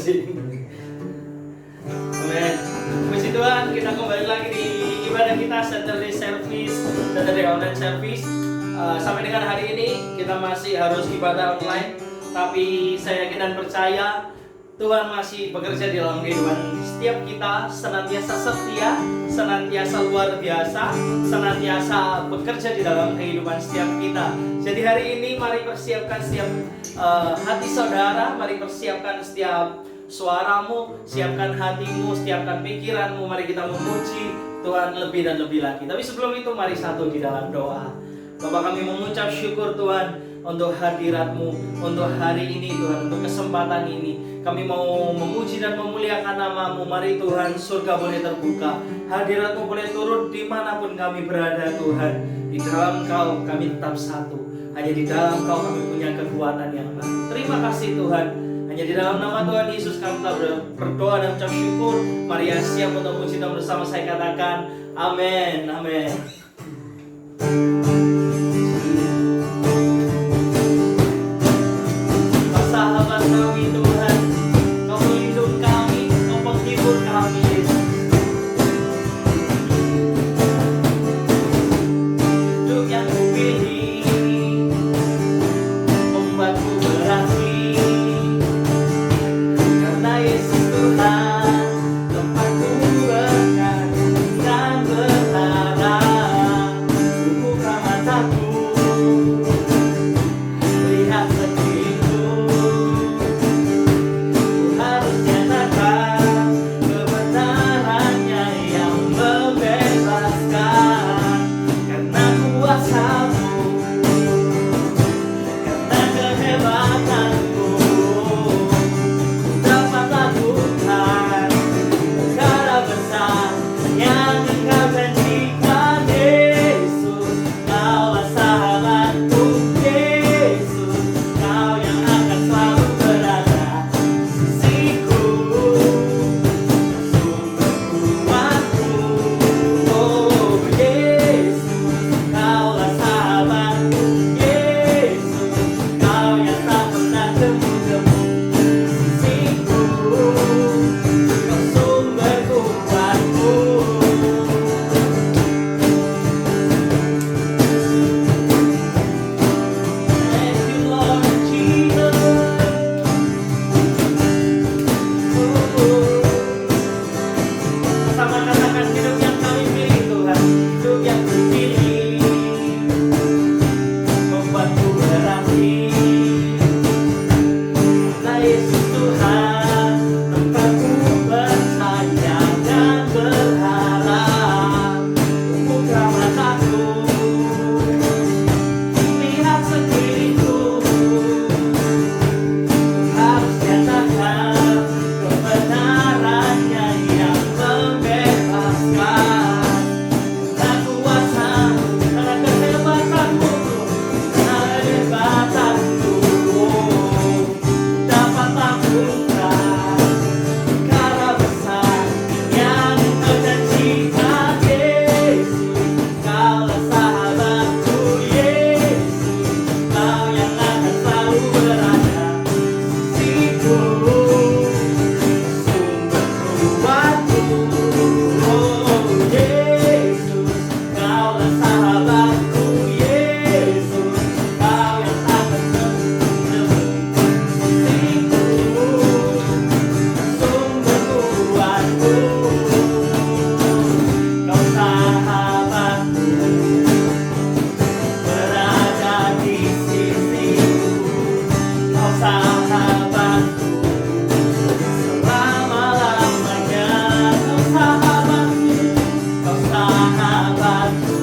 sih. Amin. Puji Tuhan, kita kembali lagi di ibadah kita Saturday Service, Saturday Online Service. Sampai dengan hari ini kita masih harus ibadah online, tapi saya yakin dan percaya Tuhan masih bekerja di dalam kehidupan setiap kita, senantiasa setia, senantiasa luar biasa, senantiasa bekerja di dalam kehidupan setiap kita. Jadi hari ini mari persiapkan setiap hati saudara, mari persiapkan setiap suaramu, siapkan hatimu, siapkan pikiranmu, mari kita memuji Tuhan lebih dan lebih lagi. Tapi sebelum itu mari satu di dalam doa. Bapa, kami mengucap syukur Tuhan untuk hadirat-Mu, untuk hari ini Tuhan, untuk kesempatan ini. Kami mau memuji dan memuliakan nama-Mu. Mari Tuhan, surga boleh terbuka, hadirat-Mu boleh turun dimanapun kami berada Tuhan. Di dalam Kau kami tetap satu, hanya di dalam Kau kami punya kekuatan yang baru. Terima kasih Tuhan, hanya di dalam nama Tuhan Yesus kami telah berdoa dan ucap syukur. Mari yang siap untuk memuji Tuhan bersama saya katakan amin, amin. Sahabat kami Tuhan, Kau melindungi kami, Kau menghibur kami Yesus. Hidup yang kupilih membuatku berarti, karena Yesus Tuhan tempatku berkat dan berharap. Buka mataku lihat sekeliling, harus nyatakan kebenarannya yang membebaskan. Karena kuasa-Mu, karena kehebatan-Mu, dapat lakukan perkara besar yang Engkau janjikan. Yesus, Kaulah sahabatku. Yesus, Kau yang akan selalu berada di sisiku, sumber kuatku. Oh Yesus, Kaulah sahabatku. Yesus, Kau yang tak pernah temu-temu di sisiku, Kau sumber kuatku. Thank you Lord Jesus. Sama katakan hidup yang kami pilih Tuhan, hidup yang kupilih membuatku berarti. Karena Yesus Tuhan tempatku bersayap dan berharap. Buka mataku lihat sekelilingku, harus nyatakan kebenarannya yang membebaskan. Karena kuasa-Mu, karena kehebatan-Mu, karena kehebatan-Mu, dapat lakukan perkara besar yang Engkau janjikan. Yesus, Kaulah sahabatku. Yesus, Kau yang akan selalu berada di sisiku, sumber kuatku. Oh Yesus, Kaulah sahabatku. Yesus, Kau yang akan selalu berada di sisiku, sumber kuatku. Kau sahabatku, berada di sisiku. Kau sahabatku selama-lamanya. Kau sahabatku, Kau sahabatku,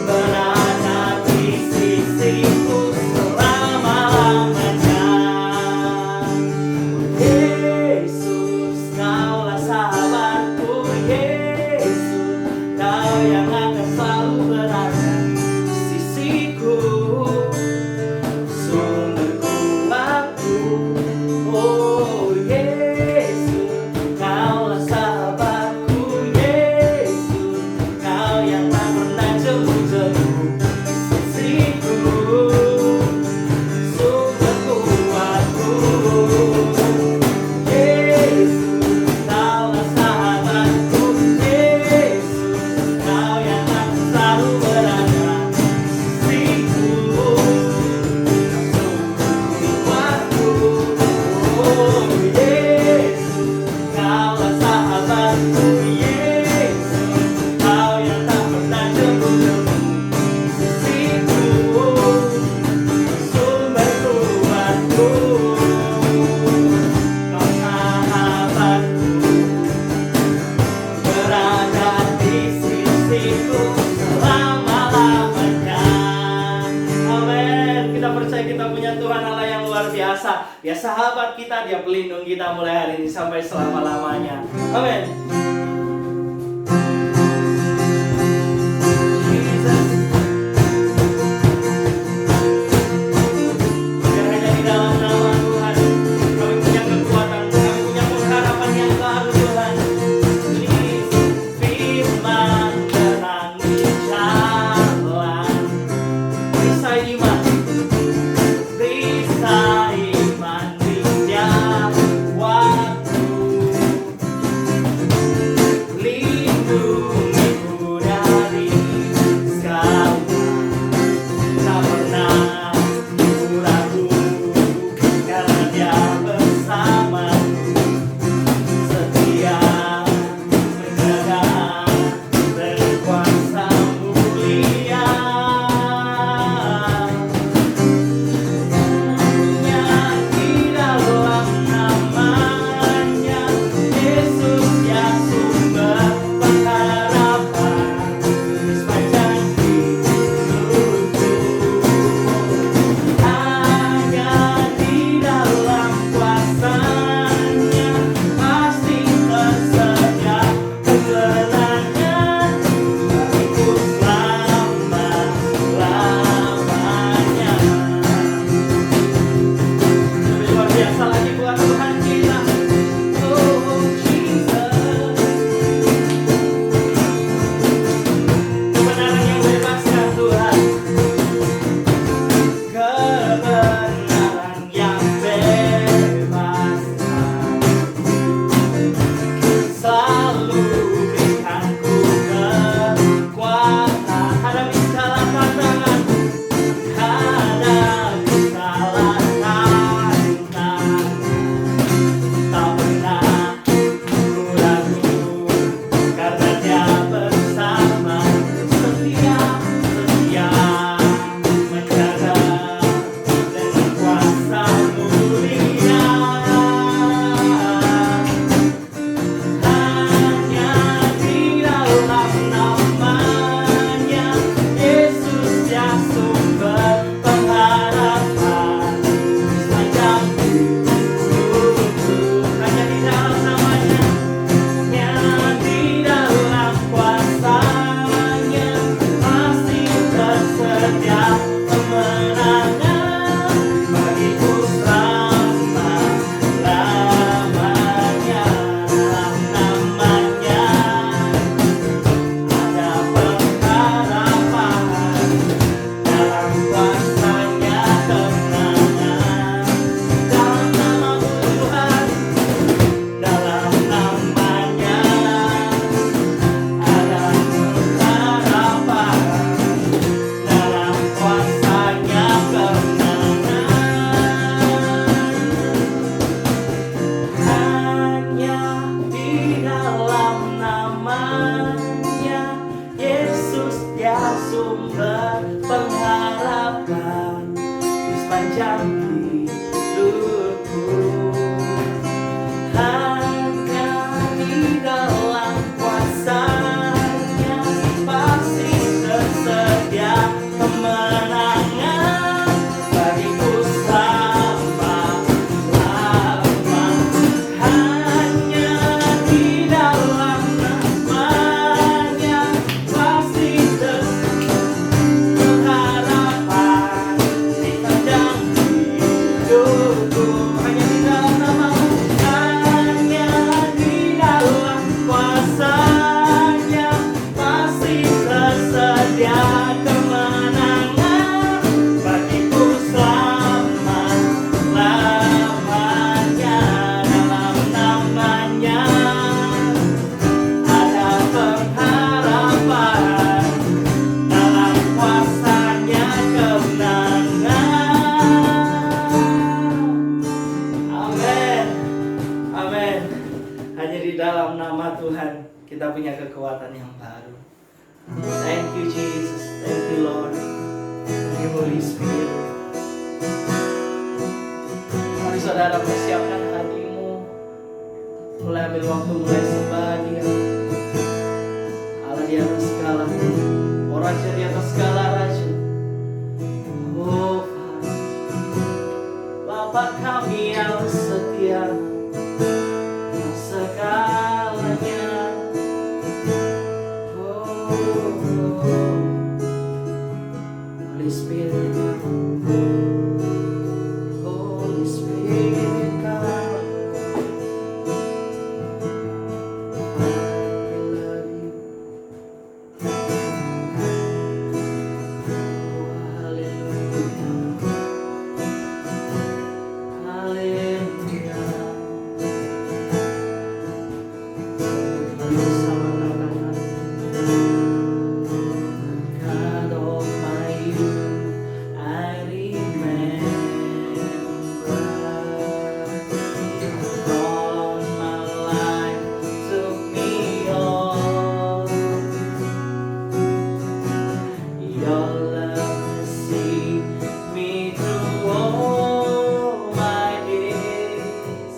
berada di sisiku selama-lamanya. Yesus, Kaulah sahabatku. Yesus, Kau yang akan selalu berada di sisiku, sumber kuatku. Oh Yesus, Kaulah sahabatku. Yesus, Kau yang tak pernah jemu-jemu di sisiku, sumber kuatku. bagiku selama-lamanya. Amin. Kita percaya kita punya Tuhan Allah yang luar biasa. Dia sahabat kita, Dia pelindung kita mulai hari ini sampai selama-lamanya. Amin. kita punya kekuatan yang baru. Thank you Jesus, thank you Lord, thank you Holy Spirit. Mari saudara persiapkan hatimu, mulai ambil waktu, mulai sembah Dia, Allah di atas segala. Oh Raja di atas segala raja. Oh Father, Bapa kami yang setia segalanya. Holy Spirit, Holy Spirit, come. We love you. Hallelujah, Hallelujah. Bersama katakan, God of my youth, I remember all my life took me on. Your love has seen me through all my days.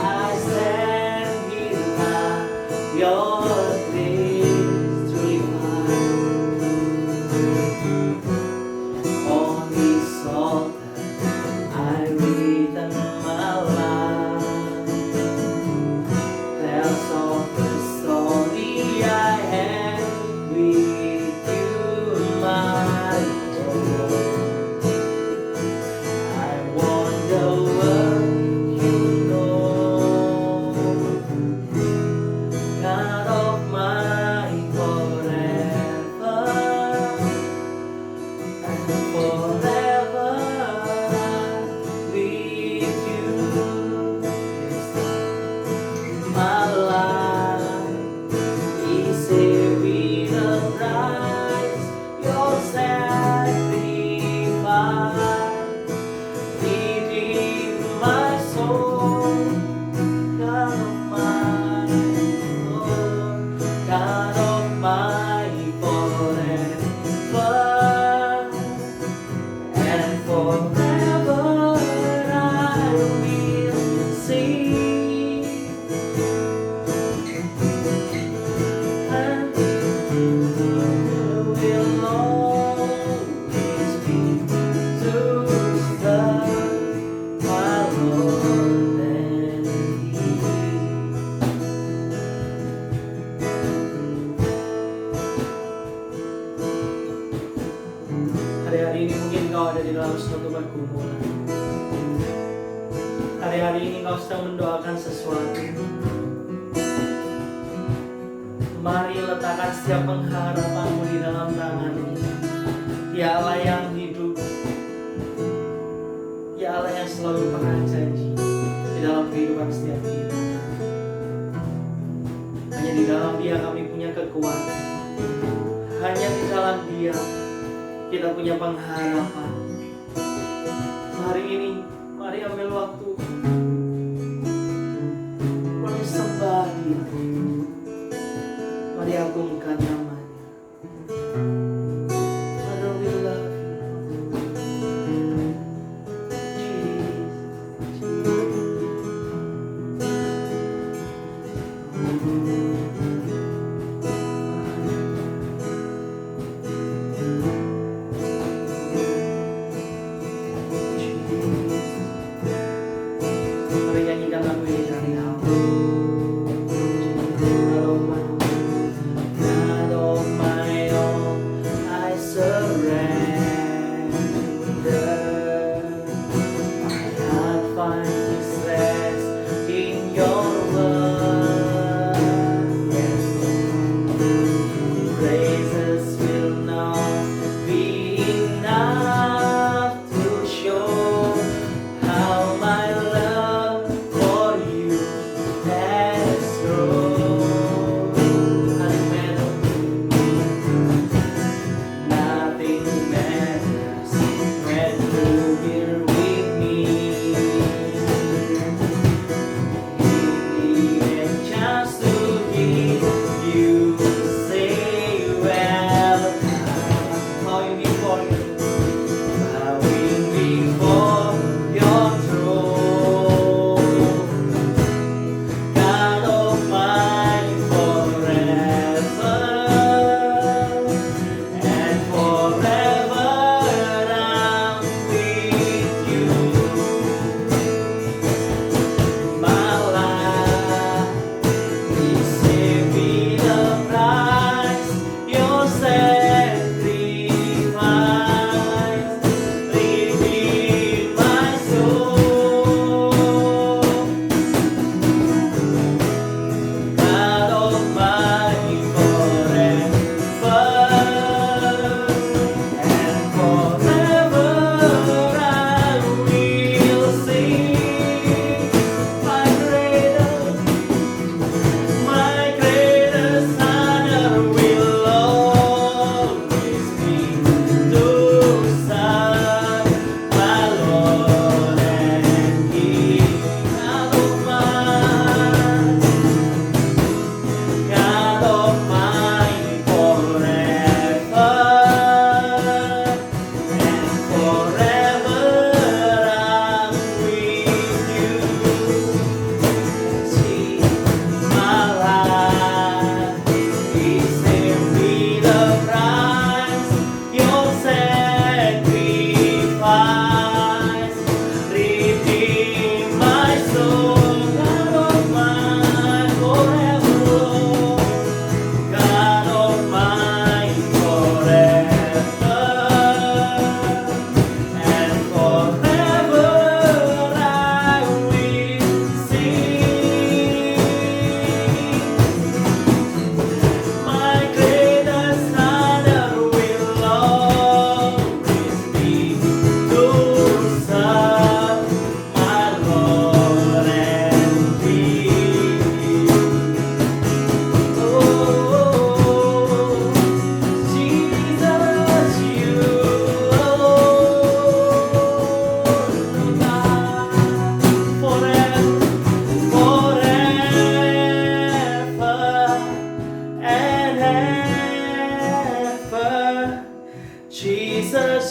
I stand here now, your grace truly mine. On this altar, I written my life. Tells of the story I had with you, my Lord. I wonder what you know, God of my forever and forever with you. My life is a bit of price, your sacrifice redeemed my soul. God of my Lord, God of my forever and forever I will sing. And you will always be to serve my Lord and King. Hari-hari ini mungkin kau ada di dalam suatu pergumulan. Hari-hari ini kau sedang mendoakan sesuatu. Mari letakkan setiap pengharapanmu di dalam tangan-Mu. Ya Allah yang hidup, Ya Allah yang selalu pernah janji di dalam kehidupan setiap kita. Hanya di dalam Dia kami punya kekuatan. Hanya di dalam Dia kita punya pengharapan. Hari ini, mari ambil waktu. Mari sembah Dia. Mari agungkan namanya. Father, we love you. Mari nyanyikan lagu ini dari awal. God of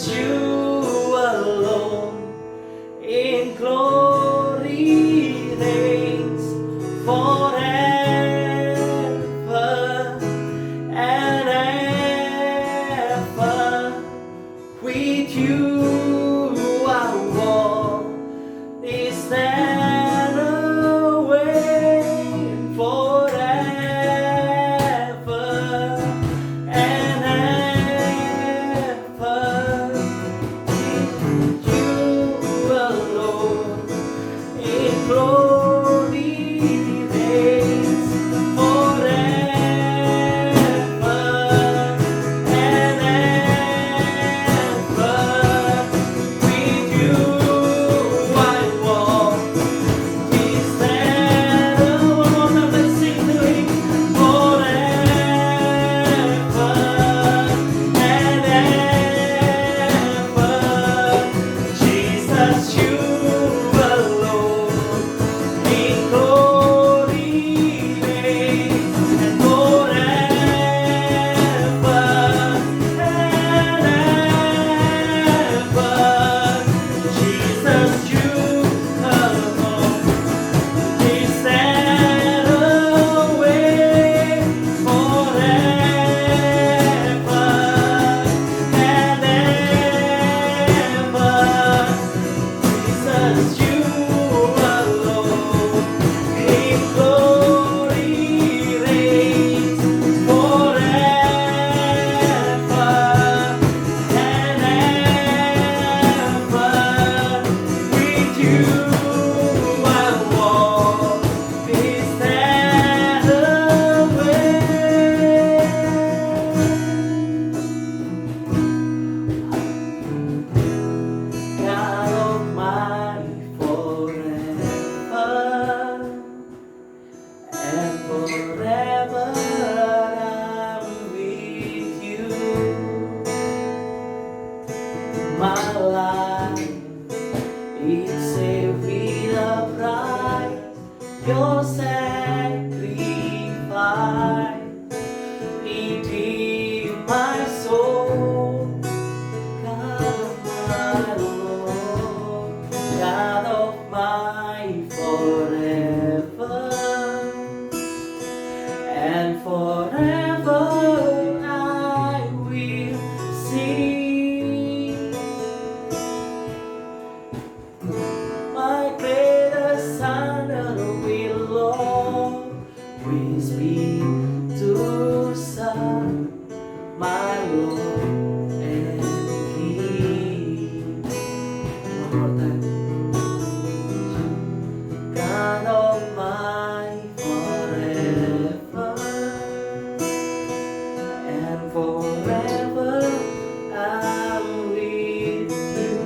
you alone in glory reigns forever and ever. With you our world is stand away forever and ever. With you alone in glory reigns forever and ever. With you I walk, we stand. One more time, let's sing to Him. Forever and ever. Jesus, you alone in glory reigns and forever and ever. Jesus, you alone is stand away forever and ever. Jesus, you alone in glory reigns forever and ever. With you I walk, we stand away. God Almighty forever and forever I'm with you. My life is a with a price, your sacrifice redeem my soul. God of my Lord, God of my forever and forever I will sing. My greatest honor will always be to serve my Lord and King. One more time. God of my forever and forever I'm with you.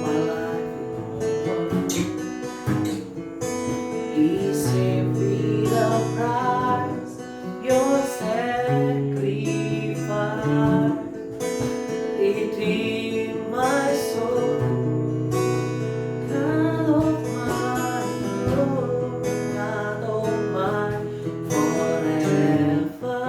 My life is a with a price, your sacrifice redeem my soul. God of my Lord, God of my forever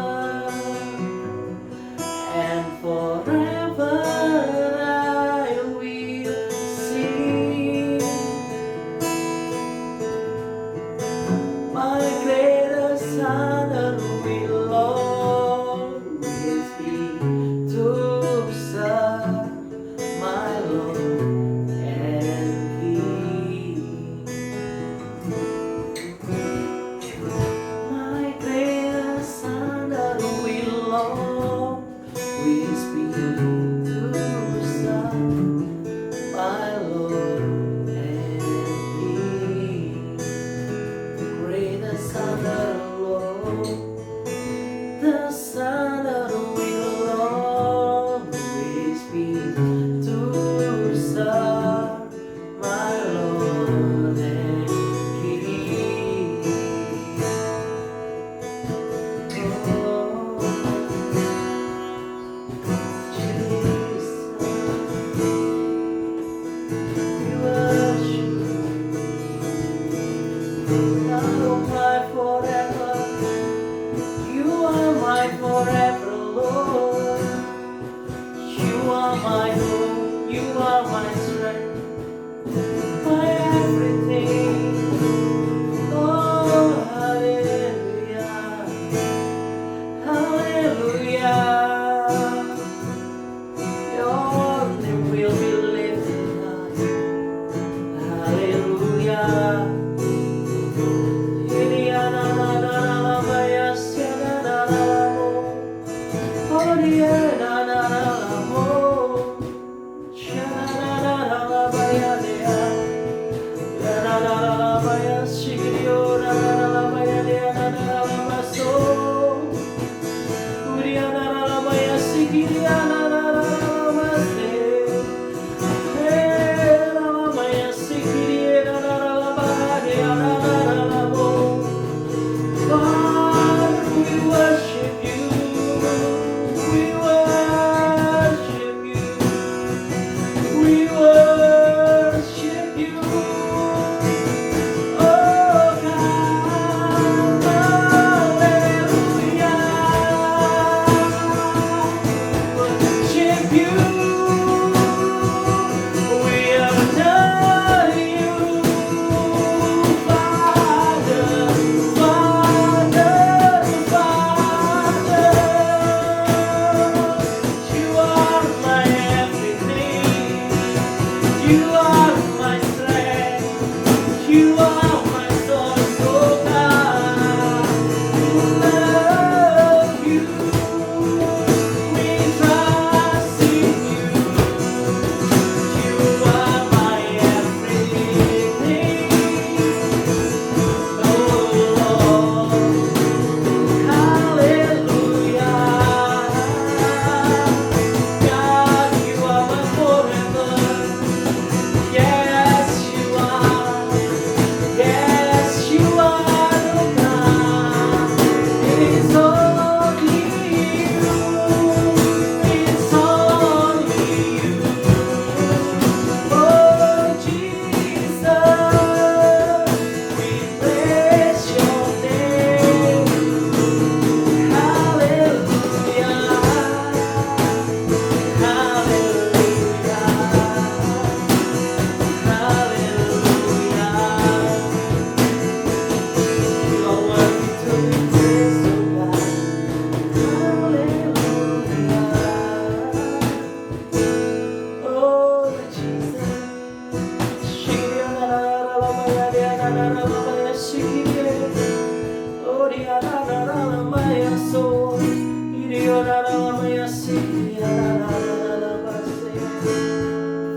my hope, you are my strength, my everything. Oh, hallelujah, hallelujah. Your name will be lifted high. Hallelujah.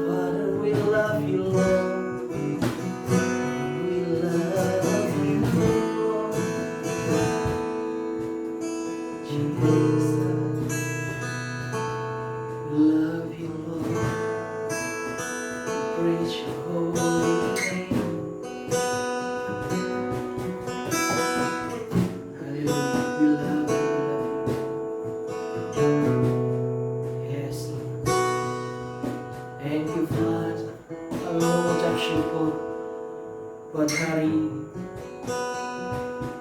Father, we love you, Lord. We love you, Lord. Jesus, we love you, Lord. Praise your holy name. Hallelujah, we love you, Yes, Lord. Thank you, Father. Kami mengucap syukur buat hari ini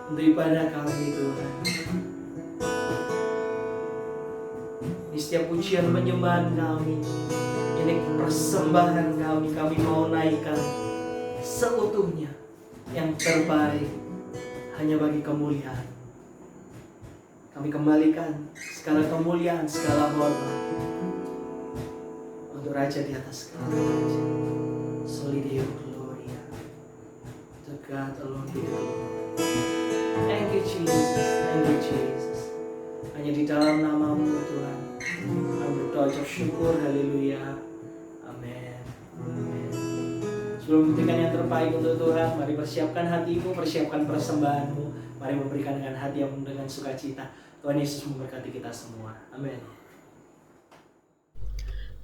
untuk ibadah kami, Tuhan. Di setiap pujian penyembahan kami, ini persembahan kami mau naikkan seutuhnya yang terbaik hanya bagi kemuliaan. Kami kembalikan segala kemuliaan, segala hormat untuk Raja di atas segala raja. Soli Deo Gloria. To God alone be the glory. Thank you Jesus, thank you Jesus. Hanya di dalam nama-Mu Tuhan kami berdoa ucap syukur, haleluya, amin, amin. Sebelum memberikan yang terbaik untuk Tuhan, mari persiapkan hatimu, persiapkan persembahanmu. Mari memberikan dengan hati yang penuh dengan sukacita. Tuhan Yesus memberkati kita semua, amin.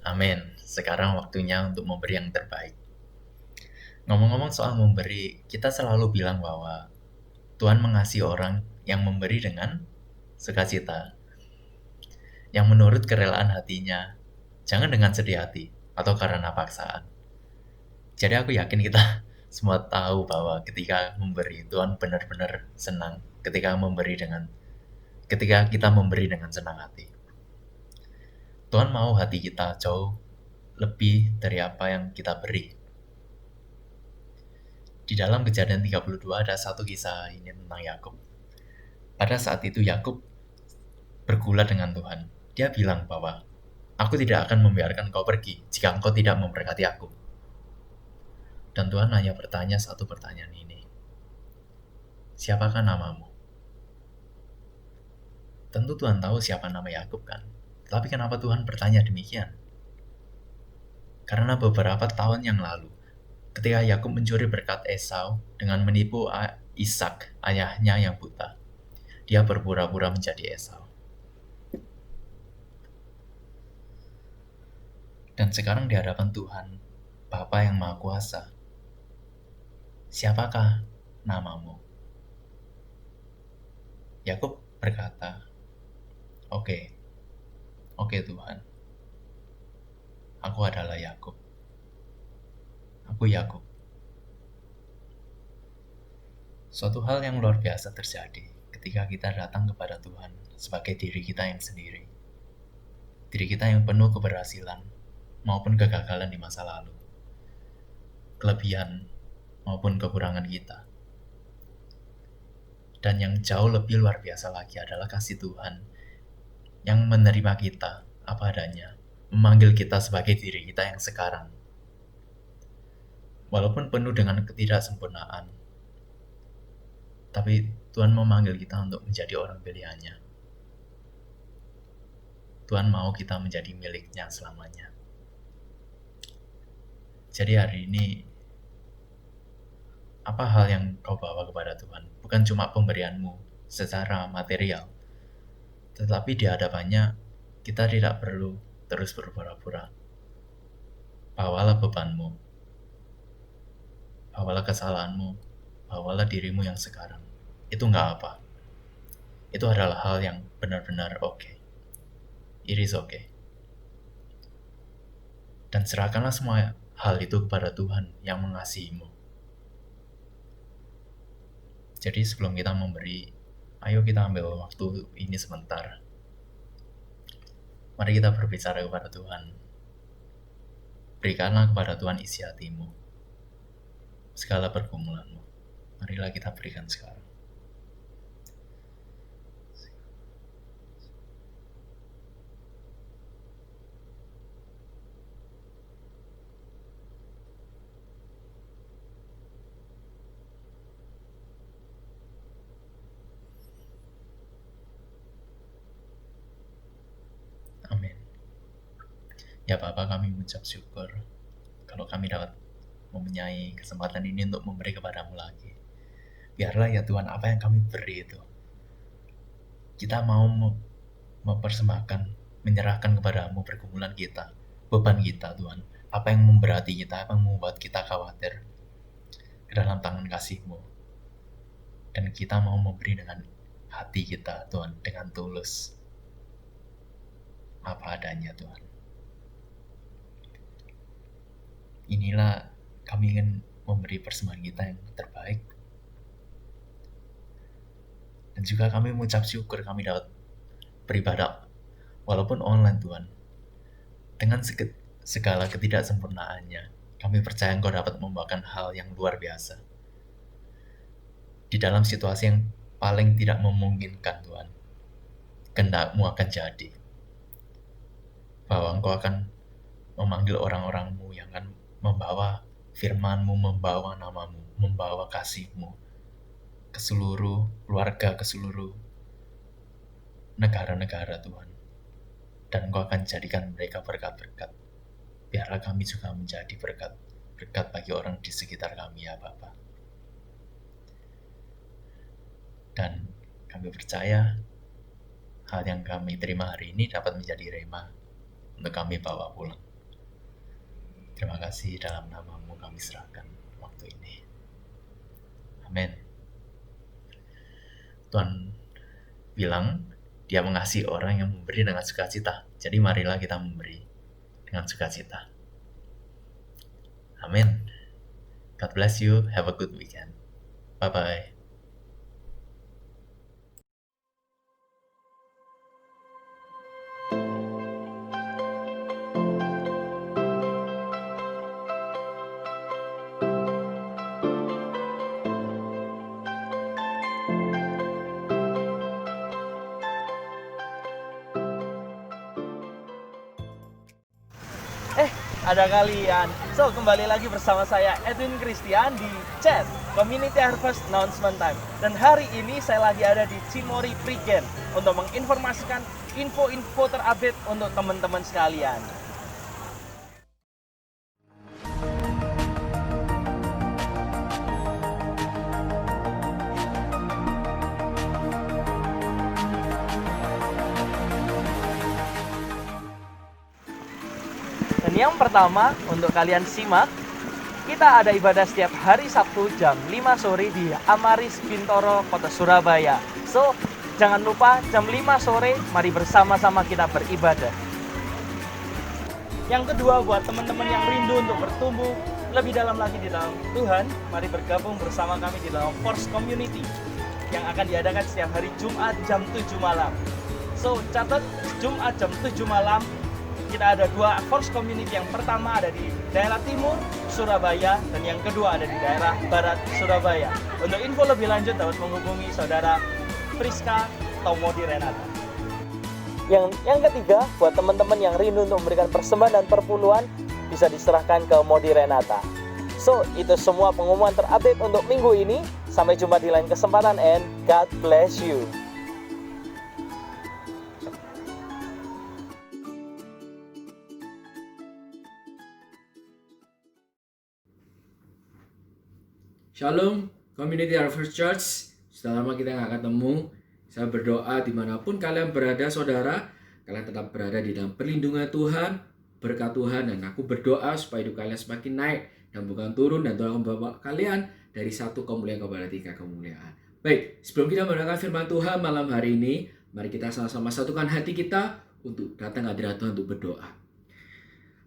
Amin. Sekarang waktunya untuk memberi yang terbaik. Ngomong-ngomong soal memberi, kita selalu bilang bahwa Tuhan mengasihi orang yang memberi dengan sukacita, yang menurut kerelaan hatinya, jangan dengan sedih hati atau karena paksaan. Jadi aku yakin kita semua tahu bahwa ketika memberi, Tuhan benar-benar senang ketika kita memberi dengan senang hati. Tuhan mau hati kita jauh lebih dari apa yang kita beri. Di dalam Kejadian 32 ada satu kisah ini tentang Yakub. Pada saat itu Yakub bergulat dengan Tuhan. Dia bilang bahwa, "Aku tidak akan membiarkan kau pergi jika engkau tidak memberkati aku." Dan Tuhan hanya bertanya satu pertanyaan ini. Siapakah namamu? Tentu Tuhan tahu siapa nama Yakub kan. Tapi kenapa Tuhan bertanya demikian? Karena beberapa tahun yang lalu, ketika Yakub mencuri berkat Esau dengan menipu Ishak, ayahnya yang buta, dia berpura-pura menjadi Esau. Dan sekarang di hadapan Tuhan, Bapa yang Maha Kuasa, siapakah namamu? Yakub berkata, Oke Tuhan, aku adalah Yakub. Aku Yakub. Suatu hal yang luar biasa terjadi ketika kita datang kepada Tuhan sebagai diri kita yang sendiri. Diri kita yang penuh keberhasilan maupun kegagalan di masa lalu. Kelebihan maupun kekurangan kita. Dan yang jauh lebih luar biasa lagi adalah kasih Tuhan yang menerima kita apa adanya, memanggil kita sebagai diri kita yang sekarang. Walaupun penuh dengan ketidaksempurnaan, tapi Tuhan memanggil kita untuk menjadi orang pilihannya. Tuhan mau kita menjadi miliknya selamanya. Jadi hari ini, apa hal yang kau bawa kepada Tuhan? Bukan cuma pemberianmu secara material, tetapi di hadapannya kita tidak perlu terus berpura-pura. Bawalah bebanmu, bawalah kesalahanmu, bawalah dirimu yang sekarang. Itu nggak apa. Itu adalah hal yang benar-benar oke. It is okay. Dan serahkanlah semua hal itu kepada Tuhan yang mengasihimu. Jadi sebelum kita memberi, ayo kita ambil waktu ini sebentar. Mari kita berbicara kepada Tuhan. Berikanlah kepada Tuhan isi hatimu, segala pergumulanmu. Marilah kita berikan sekarang. Amin. Ya Bapa, kami mengucap syukur kalau kami dapat mempunyai kesempatan ini untuk memberi kepadamu lagi. Biarlah ya Tuhan, apa yang kami beri itu, kita mau mempersembahkan, menyerahkan kepadamu pergumulan kita, beban kita Tuhan, apa yang memberati kita, apa yang membuat kita khawatir, ke dalam tangan kasih-Mu. Dan kita mau memberi dengan hati kita Tuhan, dengan tulus, apa adanya Tuhan. Inilah kami ingin memberi persembahan kita yang terbaik. Dan juga kami mengucap syukur kami dapat beribadah walaupun online Tuhan. Dengan segala ketidaksempurnaannya, kami percaya Engkau dapat membawakan hal yang luar biasa. Di dalam situasi yang paling tidak memungkinkan Tuhan, kehendak-Mu akan jadi. Bahwa Engkau akan memanggil orang-orang-Mu yang akan membawa firman-Mu, membawa nama-Mu, membawa kasih-Mu ke seluruh keluarga, ke seluruh negara-negara Tuhan. Dan Engkau akan jadikan mereka berkat-berkat. Biarlah kami juga menjadi berkat bagi orang di sekitar kami ya Bapa. Dan kami percaya hal yang kami terima hari ini dapat menjadi rema untuk kami bawa pulang. Terima kasih, dalam nama-Mu kami serahkan waktu ini. Amin. Tuhan bilang Dia mengasihi orang yang memberi dengan sukacita. Jadi marilah kita memberi dengan sukacita. Amin. God bless you. Have a good weekend. Bye-bye. ada kalian. So, kembali lagi bersama saya Edwin Christian di Chat Community Harvest Announcement Time. Dan hari ini saya lagi ada di Cimory Prigen untuk menginformasikan info-info terupdate untuk teman-teman sekalian. Dan yang pertama untuk kalian simak, kita ada ibadah setiap hari Sabtu jam 5 sore di Amaris Bintoro, Kota Surabaya. So, jangan lupa jam 5 sore mari bersama-sama kita beribadah. Yang kedua, buat teman-teman yang rindu untuk bertumbuh lebih dalam lagi di dalam Tuhan, mari bergabung bersama kami di dalam Force Community yang akan diadakan setiap hari Jumat jam 7 malam. So, catat Jumat jam 7 malam kita ada dua Force Community. Yang pertama ada di daerah timur Surabaya dan yang kedua ada di daerah barat Surabaya. Untuk info lebih lanjut dapat menghubungi saudara Priska Tomodi Renata. Yang ketiga, buat teman-teman yang rindu untuk memberikan persembahan dan perpuluhan, bisa diserahkan ke Modi Renata. So, itu semua pengumuman terupdate untuk minggu ini. Sampai jumpa di lain kesempatan and God bless you. Shalom, Community Harvest Church. Sudah lama kita nggak ketemu. Saya berdoa dimanapun kalian berada, saudara, kalian tetap berada di dalam perlindungan Tuhan, berkat Tuhan. Dan aku berdoa supaya hidup kalian semakin naik dan bukan turun. Dan Tuhan membawa kalian dari satu kemuliaan kepada tiga kemuliaan. Baik, sebelum kita mendengarkan firman Tuhan malam hari ini, mari kita sama-sama satukan hati kita untuk datang hadirat Tuhan untuk berdoa.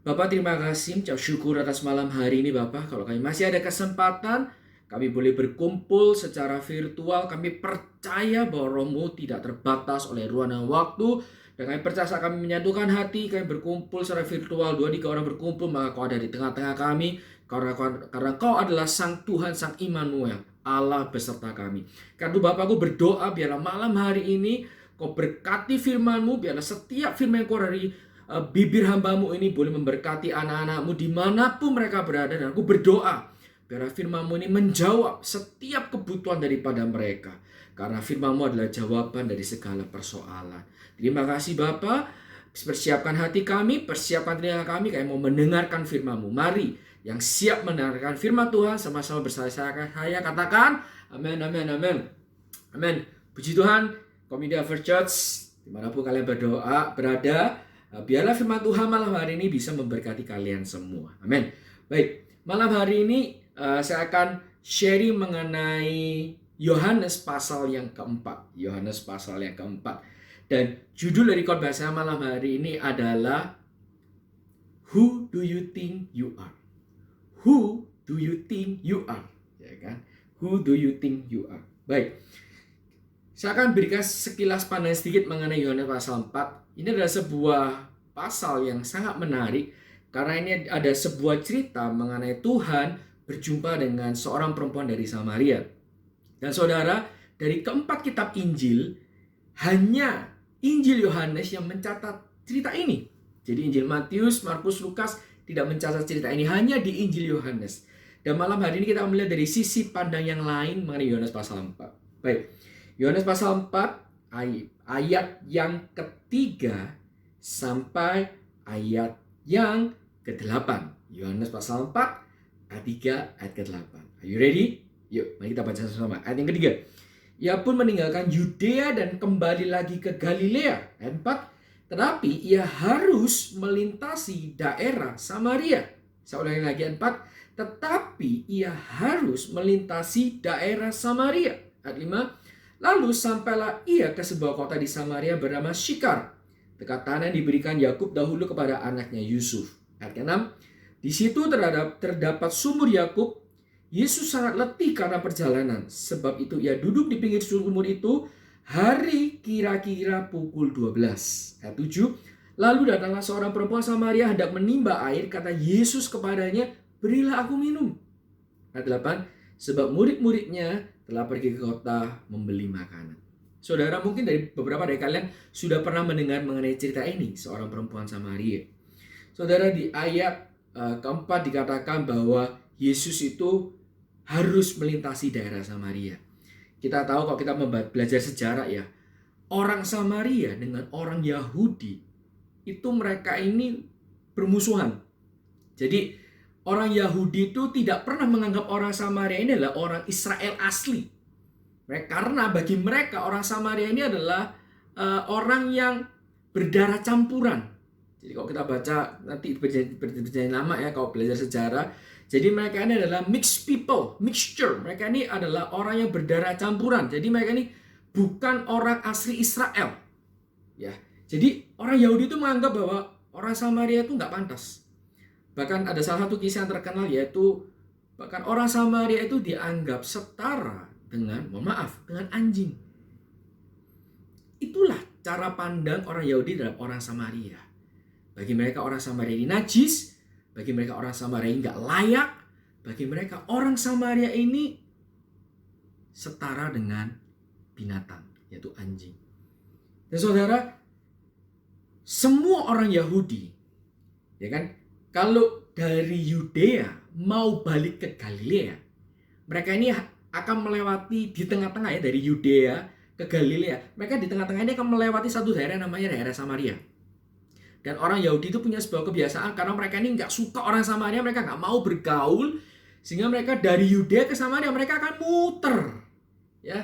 Bapak, terima kasih, ucap syukur atas malam hari ini Bapak. Kalau kami masih ada kesempatan, kami boleh berkumpul secara virtual. Kami percaya bahwa Roh-Mu tidak terbatas oleh ruang dan waktu. Dan kami percaya saat kami menyatukan hati, kami berkumpul secara virtual. 2-3 orang berkumpul, maka Kau ada di tengah-tengah kami. Karena Kau adalah Sang Tuhan, Sang Immanuel, Allah beserta kami. Karena Bapak, aku berdoa biarlah malam hari ini Kau berkati firman-Mu. Biarlah setiap firman yang keluar dari bibir hamba-Mu ini boleh memberkati anak-anak-Mu dimanapun mereka berada. Dan aku berdoa biarlah firman-Mu ini menjawab setiap kebutuhan daripada mereka. Karena firman-Mu adalah jawaban dari segala persoalan. Terima kasih Bapa. Persiapkan hati kami, persiapkan telinga kami mau mendengarkan firman-Mu. Mari yang siap mendengarkan firman Tuhan sama-sama bersama saya katakan amin, amin, amin. Amin. Puji Tuhan, Community Harvest Church, dimanapun kalian berada, biarlah firman Tuhan malam hari ini bisa memberkati kalian semua. Amin. Baik, malam hari ini saya akan sharing mengenai Yohanes pasal yang keempat. Yohanes pasal yang keempat. Dan judul dari khotbah saya malam hari ini adalah Who do you think you are? Who do you think you are? Ya kan? Who do you think you are? Baik. Saya akan berikan sekilas pandang sedikit mengenai Yohanes pasal 4. Ini adalah sebuah pasal yang sangat menarik karena ini ada sebuah cerita mengenai Tuhan berjumpa dengan seorang perempuan dari Samaria. Dan saudara, dari keempat kitab Injil, hanya Injil Yohanes yang mencatat cerita ini. Jadi Injil Matius, Markus, Lukas tidak mencatat cerita ini, hanya di Injil Yohanes. Dan malam hari ini kita melihat dari sisi pandang yang lain mengenai Yohanes pasal 4. Baik, Yohanes pasal 4, ayat yang ketiga sampai ayat yang ke-8. Yohanes pasal 4, ayat 3, ayat ke-8. Are you ready? Yuk, mari kita baca sama-sama. Ayat yang ketiga. Ia pun meninggalkan Yudea dan kembali lagi ke Galilea. Ayat 4. Tetapi ia harus melintasi daerah Samaria. Saya ulangi lagi ayat 4. Tetapi ia harus melintasi daerah Samaria. Ayat 5. Lalu sampailah ia ke sebuah kota di Samaria bernama Syikar, dekat tanah yang diberikan Yakub dahulu kepada anaknya Yusuf. Ayat ke-6. Di situ terdapat sumur Yakub. Yesus sangat letih karena perjalanan. Sebab itu ia duduk di pinggir sumur itu hari kira-kira pukul 12. Ayat 7. Lalu datanglah seorang perempuan Samaria hendak menimba air. Kata Yesus kepadanya, berilah aku minum. Ayat 8. Sebab murid-muridnya telah pergi ke kota membeli makanan. Saudara, mungkin beberapa dari kalian sudah pernah mendengar mengenai cerita ini. Seorang perempuan Samaria. Saudara, di ayat keempat dikatakan bahwa Yesus itu harus melintasi daerah Samaria. Kita tahu kalau kita belajar sejarah ya, orang Samaria dengan orang Yahudi itu mereka ini bermusuhan. Jadi orang Yahudi itu tidak pernah menganggap orang Samaria ini adalah orang Israel asli. Karena bagi mereka orang Samaria ini adalah orang yang berdarah campuran. Jadi kalau kita baca nanti berjalan lama ya kalau belajar sejarah. Jadi mereka ini adalah mixed people, mixture. Mereka ini adalah orang yang berdarah campuran. Jadi mereka ini bukan orang asli Israel. Ya. Jadi orang Yahudi itu menganggap bahwa orang Samaria itu nggak pantas. Bahkan ada salah satu kisah yang terkenal yaitu bahkan orang Samaria itu dianggap setara dengan, dengan anjing. Itulah cara pandang orang Yahudi terhadap orang Samaria. Bagi mereka orang Samaria ini najis, bagi mereka orang Samaria ini nggak layak, bagi mereka orang Samaria ini setara dengan binatang, yaitu anjing. Dan saudara, semua orang Yahudi, ya kan, kalau dari Yudea mau balik ke Galilea, mereka ini akan melewati di tengah-tengah ya, dari Yudea ke Galilea. Mereka di tengah-tengah ini akan melewati satu daerah namanya daerah Samaria. Dan orang Yahudi itu punya sebuah kebiasaan karena mereka ini nggak suka orang Samaria, mereka nggak mau bergaul, sehingga mereka dari Yudea ke Samaria mereka akan muter, ya,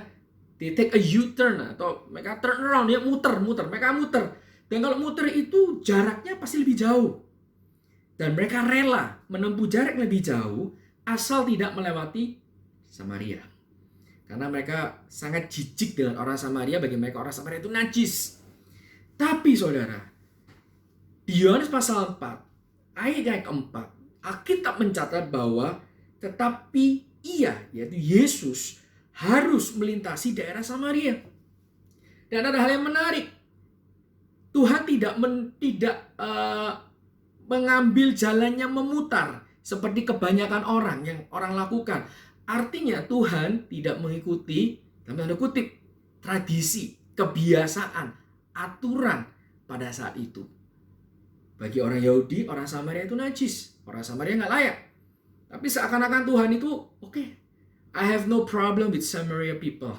they take a U-turn atau mereka turn around, ya muter, mereka muter. Dan kalau muter itu jaraknya pasti lebih jauh. Dan mereka rela menempuh jarak lebih jauh asal tidak melewati Samaria. Karena mereka sangat jijik dengan orang Samaria, bagi mereka orang Samaria itu najis. Tapi saudara, di Yohanes pasal 4, ayat yang keempat, Alkitab mencatat bahwa tetapi ia, yaitu Yesus, harus melintasi daerah Samaria. Dan ada hal yang menarik. Tuhan tidak mengambil jalannya memutar seperti kebanyakan orang yang orang lakukan. Artinya Tuhan tidak mengikuti dalam tanda kutip tradisi, kebiasaan, aturan pada saat itu. Bagi orang Yahudi, orang Samaria itu najis, orang Samaria nggak layak. Tapi seakan-akan Tuhan itu oke, I have no problem with Samaria people.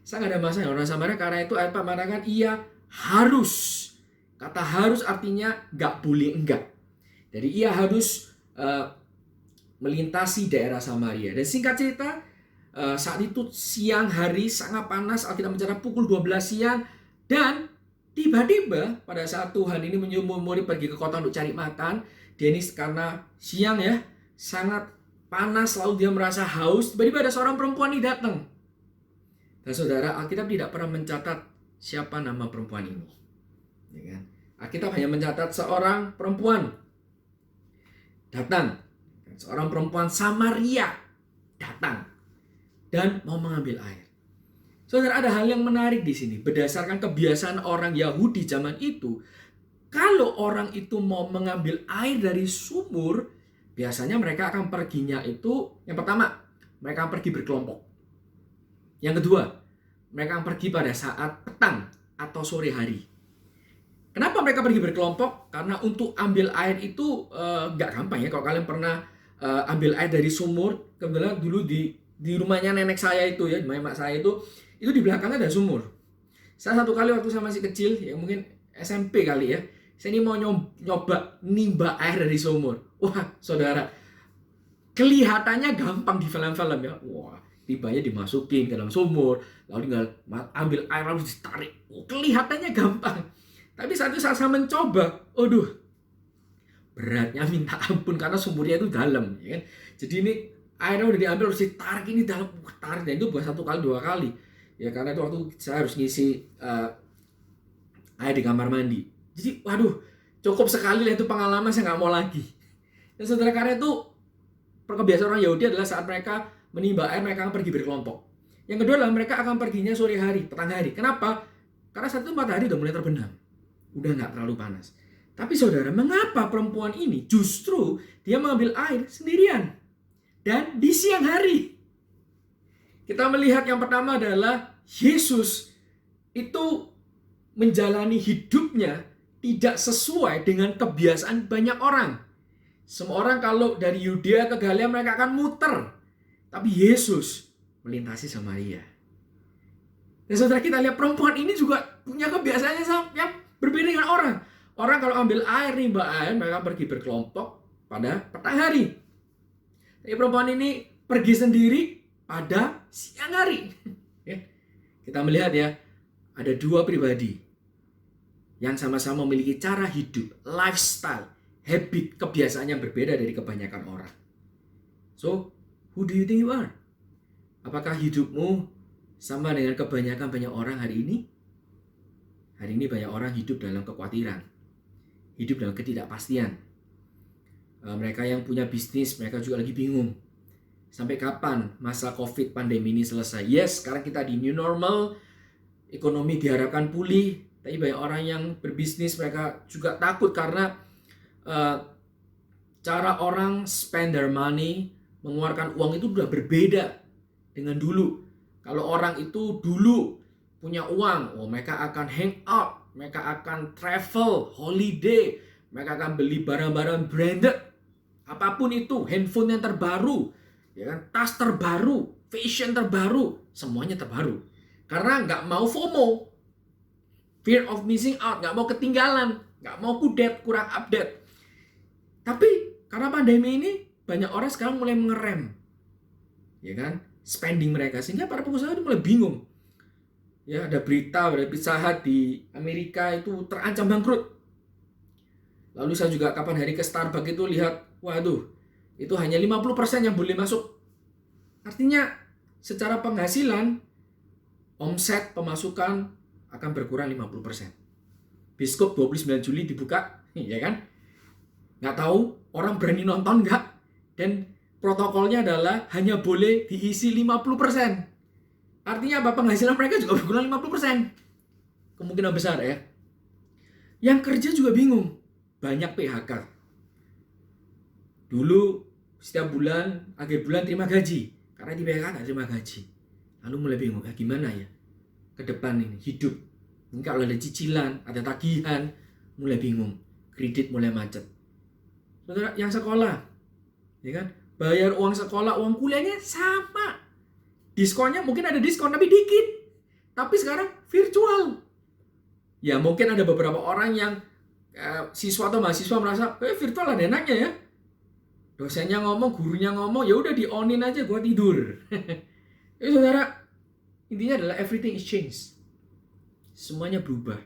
Saya nggak ada masalah orang Samaria, karena itu apa mengatakan ia harus. Kata harus artinya nggak boleh enggak. Jadi ia harus melintasi daerah Samaria. Dan singkat cerita, saat itu siang hari sangat panas, Alkitab mencatat pukul 12 siang, dan tiba-tiba pada saat Tuhan ini menyuruh murid pergi ke kota untuk cari makan, dia ini karena siang ya, sangat panas, lalu dia merasa haus, tiba-tiba ada seorang perempuan ini datang. Dan saudara, Alkitab tidak pernah mencatat siapa nama perempuan ini. Ya kan? Alkitab hanya mencatat seorang perempuan datang. Seorang perempuan Samaria datang dan mau mengambil air. Saudara, ada hal yang menarik di sini. Berdasarkan kebiasaan orang Yahudi zaman itu, kalau orang itu mau mengambil air dari sumur, biasanya mereka akan perginya itu, yang pertama, mereka akan pergi berkelompok. Yang kedua, mereka akan pergi pada saat petang atau sore hari. Kenapa mereka pergi berkelompok? Karena untuk ambil air itu nggak gampang ya. Kalau kalian pernah ambil air dari sumur, kebetulan dulu di rumahnya nenek saya itu ya, mak saya itu di belakangnya ada sumur. Saya satu kali waktu saya masih kecil, ya mungkin SMP kali ya, saya ini mau nyoba nimba air dari sumur. Wah, saudara, kelihatannya gampang di film-film ya. Wah, tibanya dimasukin ke dalam sumur, lalu tinggal ambil air lalu ditarik. Kelihatannya gampang. Tapi saat itu saya mencoba, aduh, beratnya minta ampun karena sumurnya itu dalam, ya kan? Jadi ini airnya udah diambil harus ditarik ini dalam, tarik, dan itu bukan satu kali dua kali, ya karena itu waktu saya harus ngisi air di kamar mandi. Jadi waduh, cukup sekali lah itu pengalaman, saya nggak mau lagi. Dan saudara, karena itu kebiasaan orang Yahudi adalah saat mereka menimba air mereka akan pergi berkelompok. Yang kedua adalah mereka akan perginya sore hari, petang hari. Kenapa? Karena saat itu matahari udah mulai terbenam, udah nggak terlalu panas. Tapi saudara, mengapa perempuan ini justru dia mengambil air sendirian dan di siang hari? Kita melihat yang pertama adalah Yesus itu menjalani hidupnya tidak sesuai dengan kebiasaan banyak orang. Semua orang kalau dari Yudea ke Galilea mereka akan muter. Tapi Yesus melintasi Samaria. Dan saudara, kita lihat perempuan ini juga punya kebiasaannya yang berbeda dengan orang. Orang kalau ambil air, nimba air, mereka pergi berkelompok pada petang hari. Tapi perempuan ini pergi sendiri pada siang hari. Kita melihat ya, ada dua pribadi yang sama-sama memiliki cara hidup, lifestyle, habit, kebiasaan yang berbeda dari kebanyakan orang. So, who do you think you are? Apakah hidupmu sama dengan kebanyakan banyak orang hari ini? Hari ini banyak orang hidup dalam kekhawatiran, hidup dalam ketidakpastian. Mereka yang punya bisnis, mereka juga lagi bingung. Sampai kapan masa COVID pandemi ini selesai? Yes, sekarang kita di new normal, ekonomi diharapkan pulih, tapi banyak orang yang berbisnis mereka juga takut karena cara orang spend their money, mengeluarkan uang itu sudah berbeda dengan dulu. Kalau orang itu dulu punya uang, mereka akan hang out, mereka akan travel, holiday, mereka akan beli barang-barang branded, apapun itu, handphone yang terbaru, ya kan, tas terbaru, fashion terbaru, semuanya terbaru. Karena nggak mau FOMO, fear of missing out, nggak mau ketinggalan, nggak mau kudet, kurang update. Tapi karena pandemi ini banyak orang sekarang mulai mengerem, ya kan, spending mereka, sehingga para pengusaha itu mulai bingung. Ya, ada berita pada Pizza Hut di Amerika itu terancam bangkrut. Lalu saya juga kapan hari ke Starbucks itu lihat, waduh, itu hanya 50% yang boleh masuk. Artinya secara penghasilan, omset pemasukan akan berkurang 50%. Biskop 29 Juli dibuka, ya kan? Nggak tahu orang berani nonton nggak? Dan protokolnya adalah hanya boleh diisi 50%. Artinya apa? Penghasilan mereka juga berkurang 50%. Kemungkinan besar ya. Yang kerja juga bingung. Banyak PHK. Dulu setiap bulan, akhir bulan terima gaji. Karena di PHK nggak terima gaji. Lalu mulai bingung, gimana ya ke depan ini hidup. Ini kalau ada cicilan, ada tagihan, mulai bingung. Kredit mulai macet. Saudara yang sekolah, ya kan? Bayar uang sekolah, uang kuliahnya sama. Diskonnya mungkin ada diskon tapi dikit. Tapi sekarang virtual. Ya mungkin ada beberapa orang yang siswa atau mahasiswa merasa virtual ada enaknya ya. Dosennya ngomong, gurunya ngomong, ya udah di-on-in aja, gua tidur. Saudara, intinya adalah everything is changed. Semuanya berubah.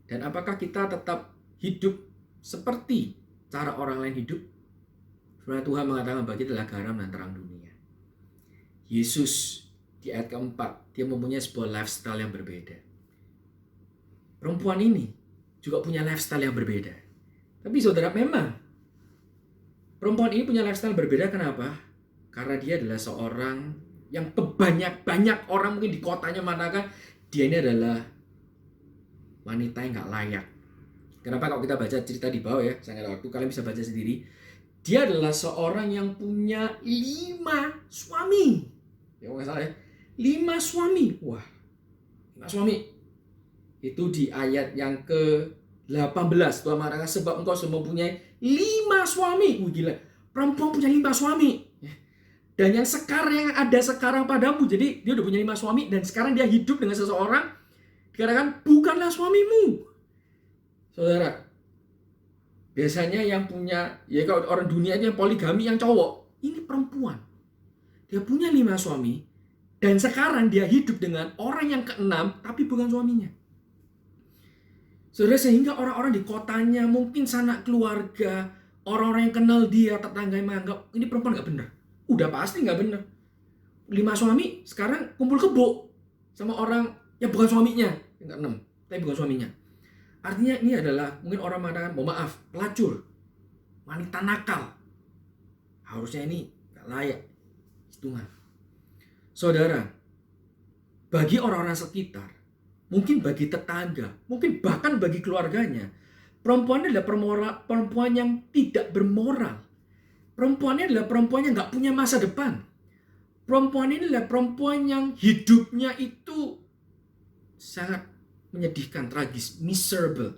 Dan apakah kita tetap hidup seperti cara orang lain hidup? Firman Tuhan mengatakan bahwa kita adalah garam dan terang dunia. Yesus di ayat keempat, dia mempunyai sebuah lifestyle yang berbeda. Perempuan ini juga punya lifestyle yang berbeda. Tapi saudara, memang perempuan ini punya lifestyle berbeda. Kenapa? Karena dia adalah seorang yang banyak orang mungkin di kotanya mengatakan dia ini adalah wanita yang gak layak. Kenapa? Kalau kita baca cerita di bawah ya, saya nggak ada waktu, kalian bisa baca sendiri. Dia adalah seorang yang punya 5 suami. Ya nggak salah ya, 5 suami. Wah, 5 suami. Itu di ayat yang ke-18. Tuhan mengatakan sebab engkau sudah mempunyai 5 suami. Gila, perempuan punya 5 suami. Dan yang ada sekarang padamu. Jadi dia udah punya 5 suami dan sekarang dia hidup dengan seseorang dikatakan bukanlah suamimu. Saudara, biasanya yang punya, ya kalau orang dunia itu yang poligami yang cowok. Ini perempuan. Dia punya 5 suami dan sekarang dia hidup dengan orang yang ke-6 tapi bukan suaminya. Saudara, sehingga orang-orang di kotanya, mungkin sanak keluarga, orang-orang yang kenal dia, tetangga yang menganggap ini perempuan gak benar. Udah pasti gak benar. 5 suami sekarang kumpul kebo sama orang yang bukan suaminya, yang ke-6 tapi bukan suaminya. Artinya ini adalah mungkin orang mengatakan, mohon maaf, pelacur, wanita nakal. Harusnya ini gak layak. Tuhan. Saudara, bagi orang-orang sekitar, mungkin bagi tetangga, mungkin bahkan bagi keluarganya, perempuan ini adalah perempuan yang tidak bermoral. Perempuan ini adalah perempuan yang gak punya masa depan. Perempuan ini adalah perempuan yang hidupnya itu sangat menyedihkan, tragis, miserable.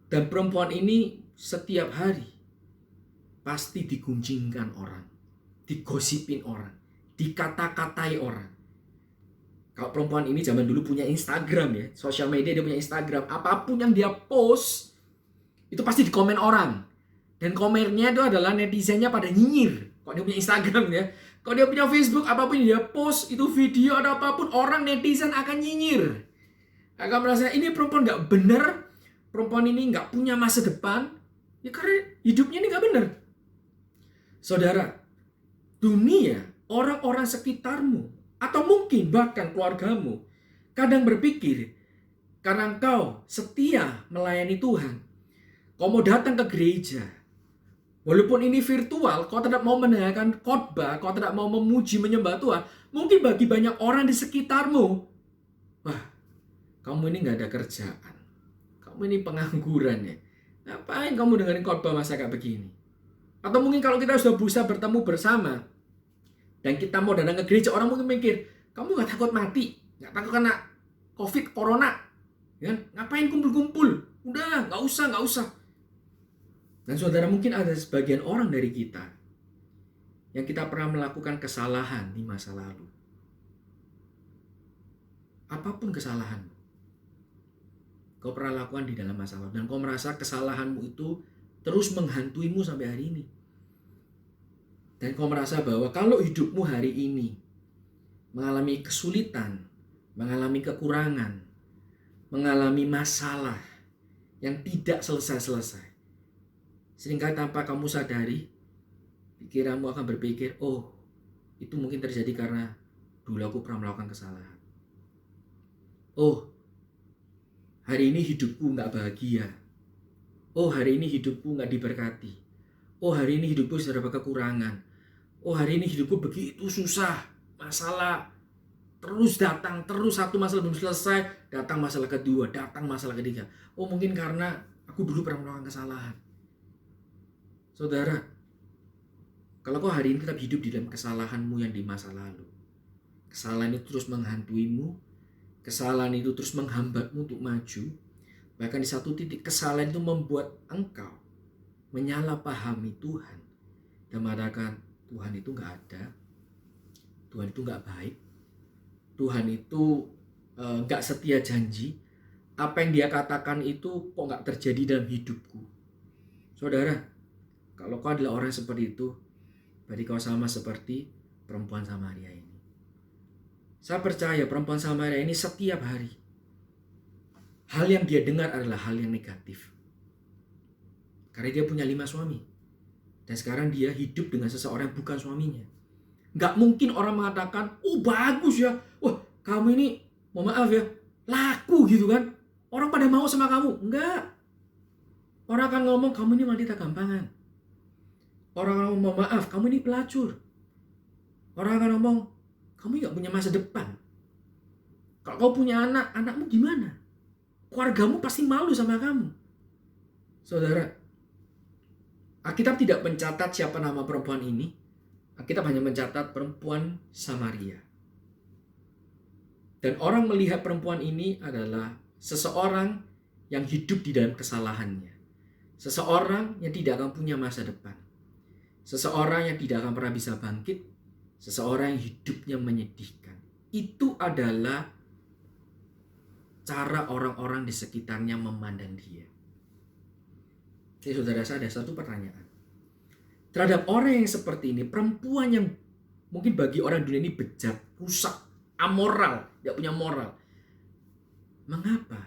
Dan perempuan ini setiap hari pasti diguncingkan orang, digosipin orang, dikata-katai orang. Kalau perempuan ini zaman dulu punya Instagram ya, sosial media dia punya Instagram, apapun yang dia post itu pasti dikomen orang. Dan komennya itu adalah netizennya pada nyinyir. Kalau dia punya Instagram ya, kalau dia punya Facebook, apapun yang dia post, itu video atau apapun, orang netizen akan nyinyir. Akan merasa ini perempuan gak bener, perempuan ini gak punya masa depan, ya karena hidupnya ini gak bener. Saudara, dunia, orang-orang sekitarmu, atau mungkin bahkan keluargamu, kadang berpikir, karena engkau setia melayani Tuhan, kau mau datang ke gereja, walaupun ini virtual, kau tidak mau mendengarkan khotbah, kau tidak mau memuji menyembah Tuhan, mungkin bagi banyak orang di sekitarmu, wah, kamu ini gak ada kerjaan, kamu ini pengangguran ya, ngapain kamu dengerin khotbah masa kayak begini? Atau mungkin kalau kita sudah berusaha bertemu bersama dan kita mau datang ke gereja, orang mungkin mikir, kamu gak takut mati, gak takut kena COVID, corona, ya? Ngapain kumpul-kumpul? Udah, gak usah. Dan saudara, mungkin ada sebagian orang dari kita yang kita pernah melakukan kesalahan di masa lalu. Apapun kesalahanmu, kau pernah lakukan di dalam masa lalu, dan kau merasa kesalahanmu itu terus menghantuimu sampai hari ini. Dan kau merasa bahwa kalau hidupmu hari ini mengalami kesulitan, mengalami kekurangan, mengalami masalah yang tidak selesai-selesai, seringkali tanpa kamu sadari, pikiranmu akan berpikir, oh, itu mungkin terjadi karena dulu aku pernah melakukan kesalahan. Oh, hari ini hidupku gak bahagia. Oh, hari ini hidupku gak diberkati. Oh, hari ini hidupku serba kekurangan. Oh, hari ini hidupku begitu susah. Masalah terus datang, terus satu masalah belum selesai, datang masalah kedua, datang masalah ketiga. Oh, mungkin karena aku dulu pernah melakukan kesalahan. Saudara, kalau kau hari ini tetap hidup di dalam kesalahanmu yang di masa lalu, kesalahan itu terus menghantuimu, kesalahan itu terus menghambatmu untuk maju, bahkan di satu titik kesalahan itu membuat engkau menyalahpahami Tuhan dan mengatakan Tuhan itu gak ada, Tuhan itu gak baik, Tuhan itu gak setia janji, apa yang dia katakan itu kok gak terjadi dalam hidupku. Saudara, kalau kau adalah orang seperti itu, berarti kau sama seperti perempuan Samaria ini. Saya percaya perempuan Samaria ini setiap hari hal yang dia dengar adalah hal yang negatif. Karena dia punya 5 suami. Dan sekarang dia hidup dengan seseorang yang bukan suaminya. Gak mungkin orang mengatakan, oh bagus ya, wah kamu ini, mohon maaf ya, laku gitu kan. Orang pada mau sama kamu. Enggak. Orang akan ngomong, kamu ini wanita gampangan. Orang akan ngomong, maaf, kamu ini pelacur. Orang akan ngomong, kamu gak punya masa depan. Kalau kau punya anak, anakmu gimana? Keluargamu pasti malu sama kamu. Saudara, Alkitab tidak mencatat siapa nama perempuan ini. Alkitab hanya mencatat perempuan Samaria. Dan orang melihat perempuan ini adalah seseorang yang hidup di dalam kesalahannya. Seseorang yang tidak akan punya masa depan. Seseorang yang tidak akan pernah bisa bangkit. Seseorang yang hidupnya menyedihkan. Itu adalah cara orang-orang di sekitarnya memandang dia. Jadi saudara, saya ada satu pertanyaan. Terhadap orang yang seperti ini, perempuan yang mungkin bagi orang dunia ini bejat, rusak, amoral, tidak punya moral. Mengapa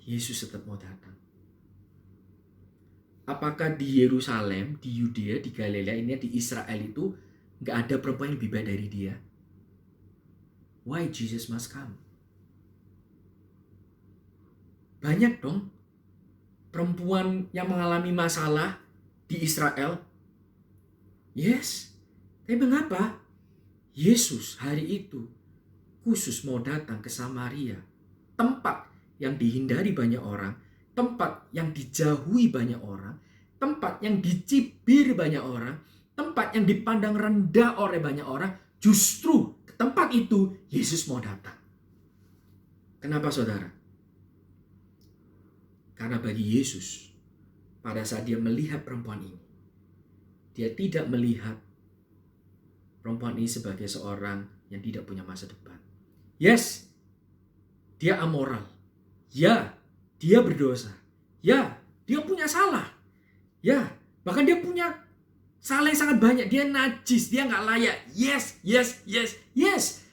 Yesus tetap mau datang? Apakah di Yerusalem, di Yudea, di Galilea ini, di Israel itu nggak ada perempuan yang lebih baik dari dia? Why Jesus must come? Banyak dong perempuan yang mengalami masalah di Israel. Yes, tapi mengapa Yesus hari itu khusus mau datang ke Samaria, tempat yang dihindari banyak orang, tempat yang dijauhi banyak orang, tempat yang dicibir banyak orang, tempat yang dipandang rendah oleh banyak orang. Justru ke tempat itu Yesus mau datang. Kenapa saudara? Karena bagi Yesus, pada saat dia melihat perempuan ini, dia tidak melihat perempuan ini sebagai seorang yang tidak punya masa depan. Yes, dia amoral. Ya, dia berdosa. Ya, dia punya salah. Ya, bahkan dia punya salah yang sangat banyak. Dia najis, dia nggak layak. Yes, yes, yes, yes.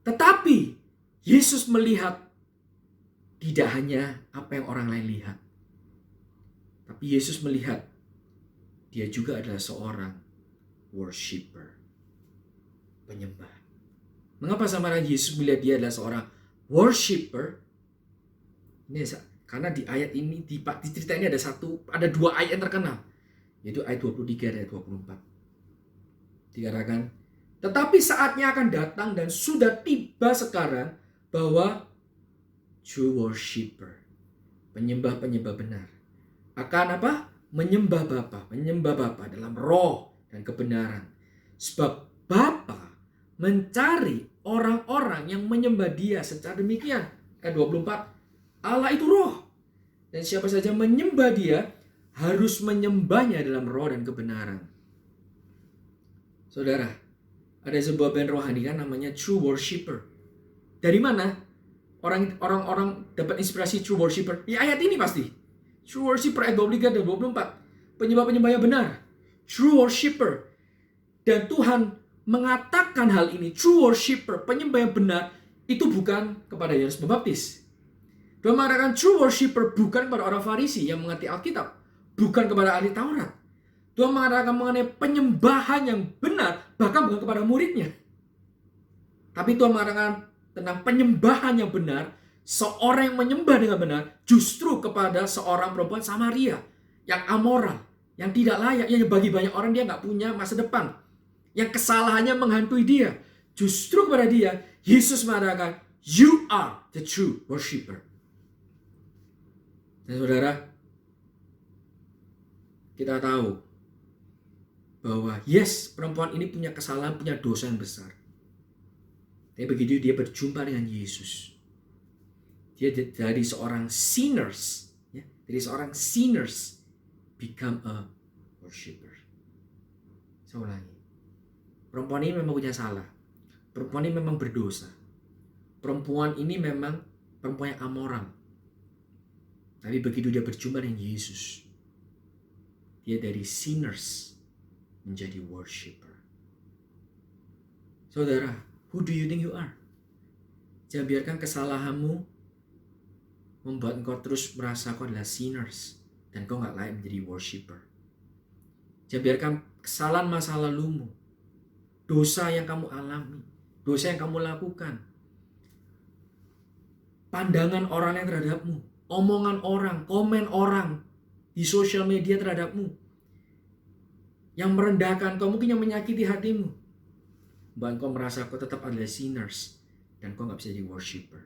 Tetapi Yesus melihat tidak hanya apa yang orang lain lihat. Tapi Yesus melihat dia juga adalah seorang worshiper, penyembah. Mengapa sama Yesus melihat dia adalah seorang worshiper? Ini karena di ayat ini, di cerita ini ada dua ayat yang terkenal, yaitu ayat 23 dan ayat 24. Dikatakan, tetapi saatnya akan datang dan sudah tiba sekarang bahwa true worshiper, penyembah-penyembah benar, akan apa? Menyembah Bapa dalam roh dan kebenaran. Sebab Bapa mencari orang-orang yang menyembah Dia secara demikian. Ayat 24, Allah itu roh. Dan siapa saja menyembah Dia harus menyembahnya dalam roh dan kebenaran. Saudara, ada sebuah band rohani kan namanya True Worshiper. Dari mana orang-orang dapat inspirasi True Worshiper? Di ayat ini pasti. True worshiper ayat 23 dan 24. Penyembah-penyembah yang benar. True worshiper. Dan Tuhan mengatakan hal ini. True worshiper, penyembah yang benar, itu bukan kepada Yohanes Pembaptis. Tuhan mengatakan true worshiper bukan kepada orang Farisi yang mengerti Alkitab. Bukan kepada ahli Taurat. Tuhan mengatakan mengenai penyembahan yang benar, bahkan bukan kepada muridnya. Tapi Tuhan mengatakan tentang penyembahan yang benar, seorang yang menyembah dengan benar justru kepada seorang perempuan Samaria yang amoral, yang tidak layak, yang bagi banyak orang dia nggak punya masa depan, yang kesalahannya menghantui dia. Justru kepada dia Yesus mengatakan, you are the true worshiper. Dan saudara, kita tahu bahwa yes, perempuan ini punya kesalahan, punya dosa yang besar. Tapi begitu dia berjumpa dengan Yesus, dia dari seorang sinners, ya, dari seorang sinners become a worshiper. Saya ulangi. Perempuan ini memang punya salah. Perempuan ini memang berdosa. Perempuan ini memang perempuan yang amoral. Tapi begitu dia berjumpa dengan Yesus, dia dari sinners menjadi worshiper. Saudara, who do you think you are? Jangan biarkan kesalahanmu membuat engkau terus merasa kau adalah sinners dan kau gak layak menjadi worshiper. Jangan biarkan kesalahan masa lalumu, dosa yang kamu alami, dosa yang kamu lakukan, pandangan orang yang terhadapmu, omongan orang, komen orang di sosial media terhadapmu, yang merendahkan kau, mungkin yang menyakiti hatimu, bahkan kau merasa kau tetap adalah sinners dan kau gak bisa jadi worshiper.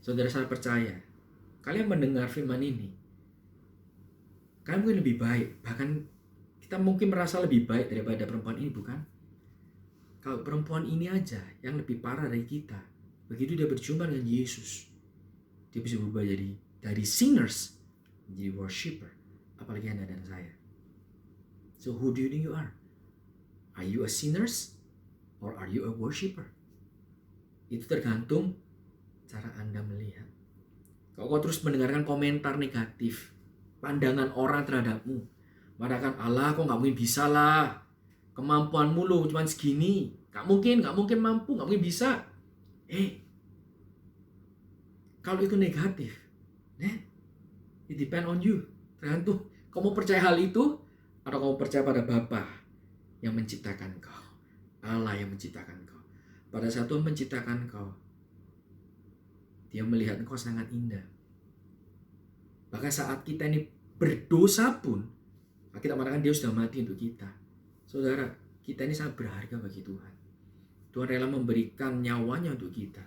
Saudara, saya percaya, kalian mendengar firman ini, kalian mungkin lebih baik, bahkan kita mungkin merasa lebih baik daripada perempuan ini, bukan? Kalau perempuan ini aja yang lebih parah dari kita, begitu dia berjumpa dengan Yesus, dia bisa berubah jadi dari sinners menjadi worshiper, apalagi Anda dan saya. So who do you think you are? Are you a sinners or are you a worshiper? Itu tergantung cara Anda melihat. Kalau kau terus mendengarkan komentar negatif, pandangan orang terhadapmu, mengatakan, Allah, kok gak mungkin bisa lah, kemampuanmu lo cuma segini, gak mungkin mampu, gak mungkin bisa. Kalau itu negatif, it depend on you. Tergantung kamu percaya hal itu atau kamu percaya pada Bapa yang menciptakan kau, Allah yang menciptakan kau. Pada saat Tuhan menciptakan kau, Dia melihat engkau sangat indah. Bahkan saat kita ini berdosa pun, kita mengatakan Dia sudah mati untuk kita. Saudara, kita ini sangat berharga bagi Tuhan. Tuhan rela memberikan nyawanya untuk kita.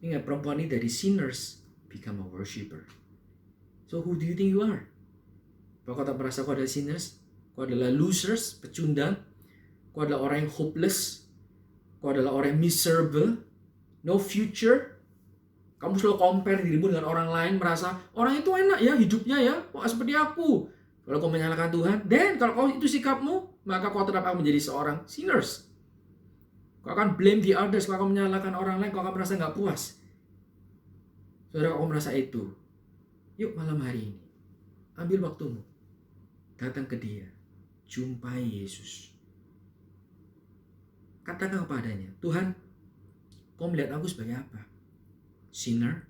Ingat, perempuan ini dari sinners become a worshiper. So who do you think you are? Apakah kau tak merasa kau adalah sinners? Kau adalah losers, pecundang? Kau adalah orang yang hopeless? Kau adalah orang yang miserable? No future? Kamu selalu compare dirimu dengan orang lain, merasa orang itu enak ya hidupnya ya, kok seperti aku. Kalau kau menyalahkan Tuhan, dan kalau kau itu sikapmu, maka kau tetap akan menjadi seorang sinners. Kau akan blame the others, kau akan menyalahkan orang lain, kau akan merasa nggak puas. Saudara, kau merasa itu. Yuk malam hari ini, ambil waktumu, datang ke Dia, jumpai Yesus. Katakan kepadanya, Tuhan, kau melihat aku sebagai apa? Sinner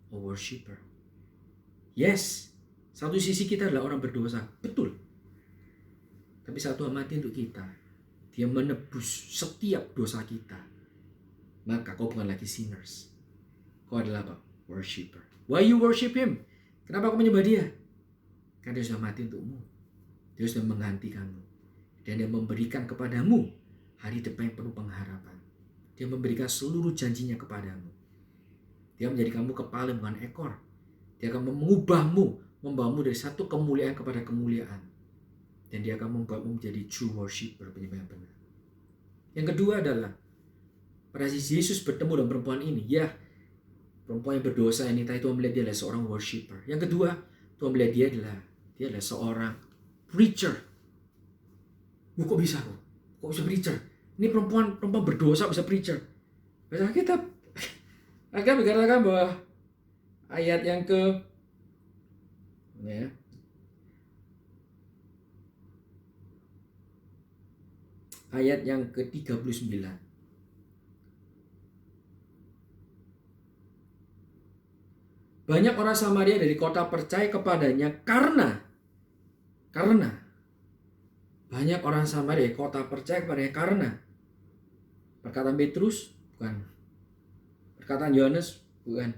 or worshiper? Yes, satu sisi kita adalah orang berdosa, betul. Tapi saat Tuhan mati untuk kita, Dia menebus setiap dosa kita. Maka kau bukan lagi sinners. Kau adalah apa? Worshiper. Why you worship Him? Kenapa kau menyembah Dia? Karena Dia sudah mati untukmu. Dia sudah menggantikanmu. Dan Dia memberikan kepadamu hari depan yang penuh pengharapan. Dia memberikan seluruh janjinya kepadamu. Dia menjadi kamu kepala bukan ekor. Dia akan mengubahmu, membawamu dari satu kemuliaan kepada kemuliaan. Dan Dia akan membuatmu menjadi true worshiper, penyembah yang benar. Yang kedua adalah pada saat Yesus bertemu dengan perempuan ini, ya, perempuan yang berdosa ini, tadi Tuhan melihat dia adalah seorang worshiper. Yang kedua, Tuhan melihat dia adalah seorang preacher. Kok bisa kok? Kok bisa preacher? Ini perempuan berdosa bisa preacher. Baca Alkitab. Alkitab dikatakan bahwa ayat yang ayat yang ke-39. Banyak orang Samaria dari kota percaya kepadanya karena banyak orang Samaria dari kota percaya kepadanya karena perkataan Petrus bukan, perkataan Yohanes bukan,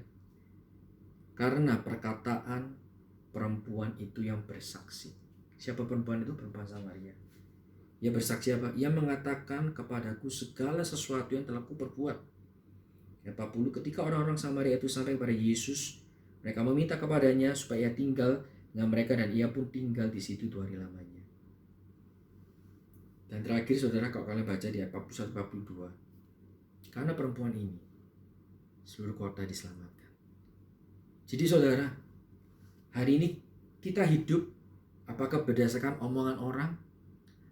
karena perkataan perempuan itu yang bersaksi. Siapa perempuan itu? Perempuan Samaria. Ia bersaksi apa? Ia mengatakan kepadaku segala sesuatu yang telah kuperbuat. Ayat 40, ketika orang-orang Samaria itu sampai kepada Yesus, mereka meminta kepadanya supaya ia tinggal dengan mereka, dan ia pun tinggal di situ 2 hari lamanya. Dan terakhir saudara, kalau kalian baca di ayat 41-42, karena perempuan ini seluruh kota diselamatkan. Jadi saudara, hari ini kita hidup apakah berdasarkan omongan orang?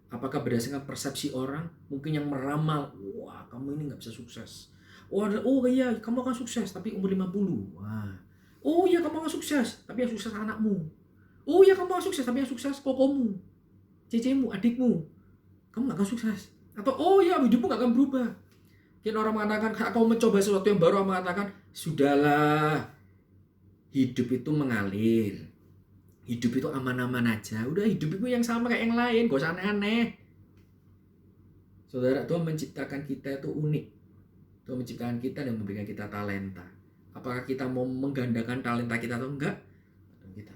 Apakah berdasarkan persepsi orang? Mungkin yang meramal, wah kamu ini gak bisa sukses. Oh iya kamu akan sukses tapi umur 50. Wah. Oh iya kamu akan sukses tapi yang sukses anakmu. Oh iya kamu akan sukses tapi yang sukses kokomu, cecemu, adikmu. Kamu gak akan sukses. Atau oh iya hidupmu gak akan berubah. Mungkin orang mengatakan kau mencoba sesuatu yang baru, orang mengatakan sudahlah, hidup itu mengalir. Hidup itu aman-aman aja. Udah hidup itu yang sama kayak yang lain. Gak usah aneh-aneh. Saudara, Tuhan menciptakan kita itu unik. Tuhan menciptakan kita dan memberikan kita talenta. Apakah kita mau menggandakan talenta kita atau enggak? Kita.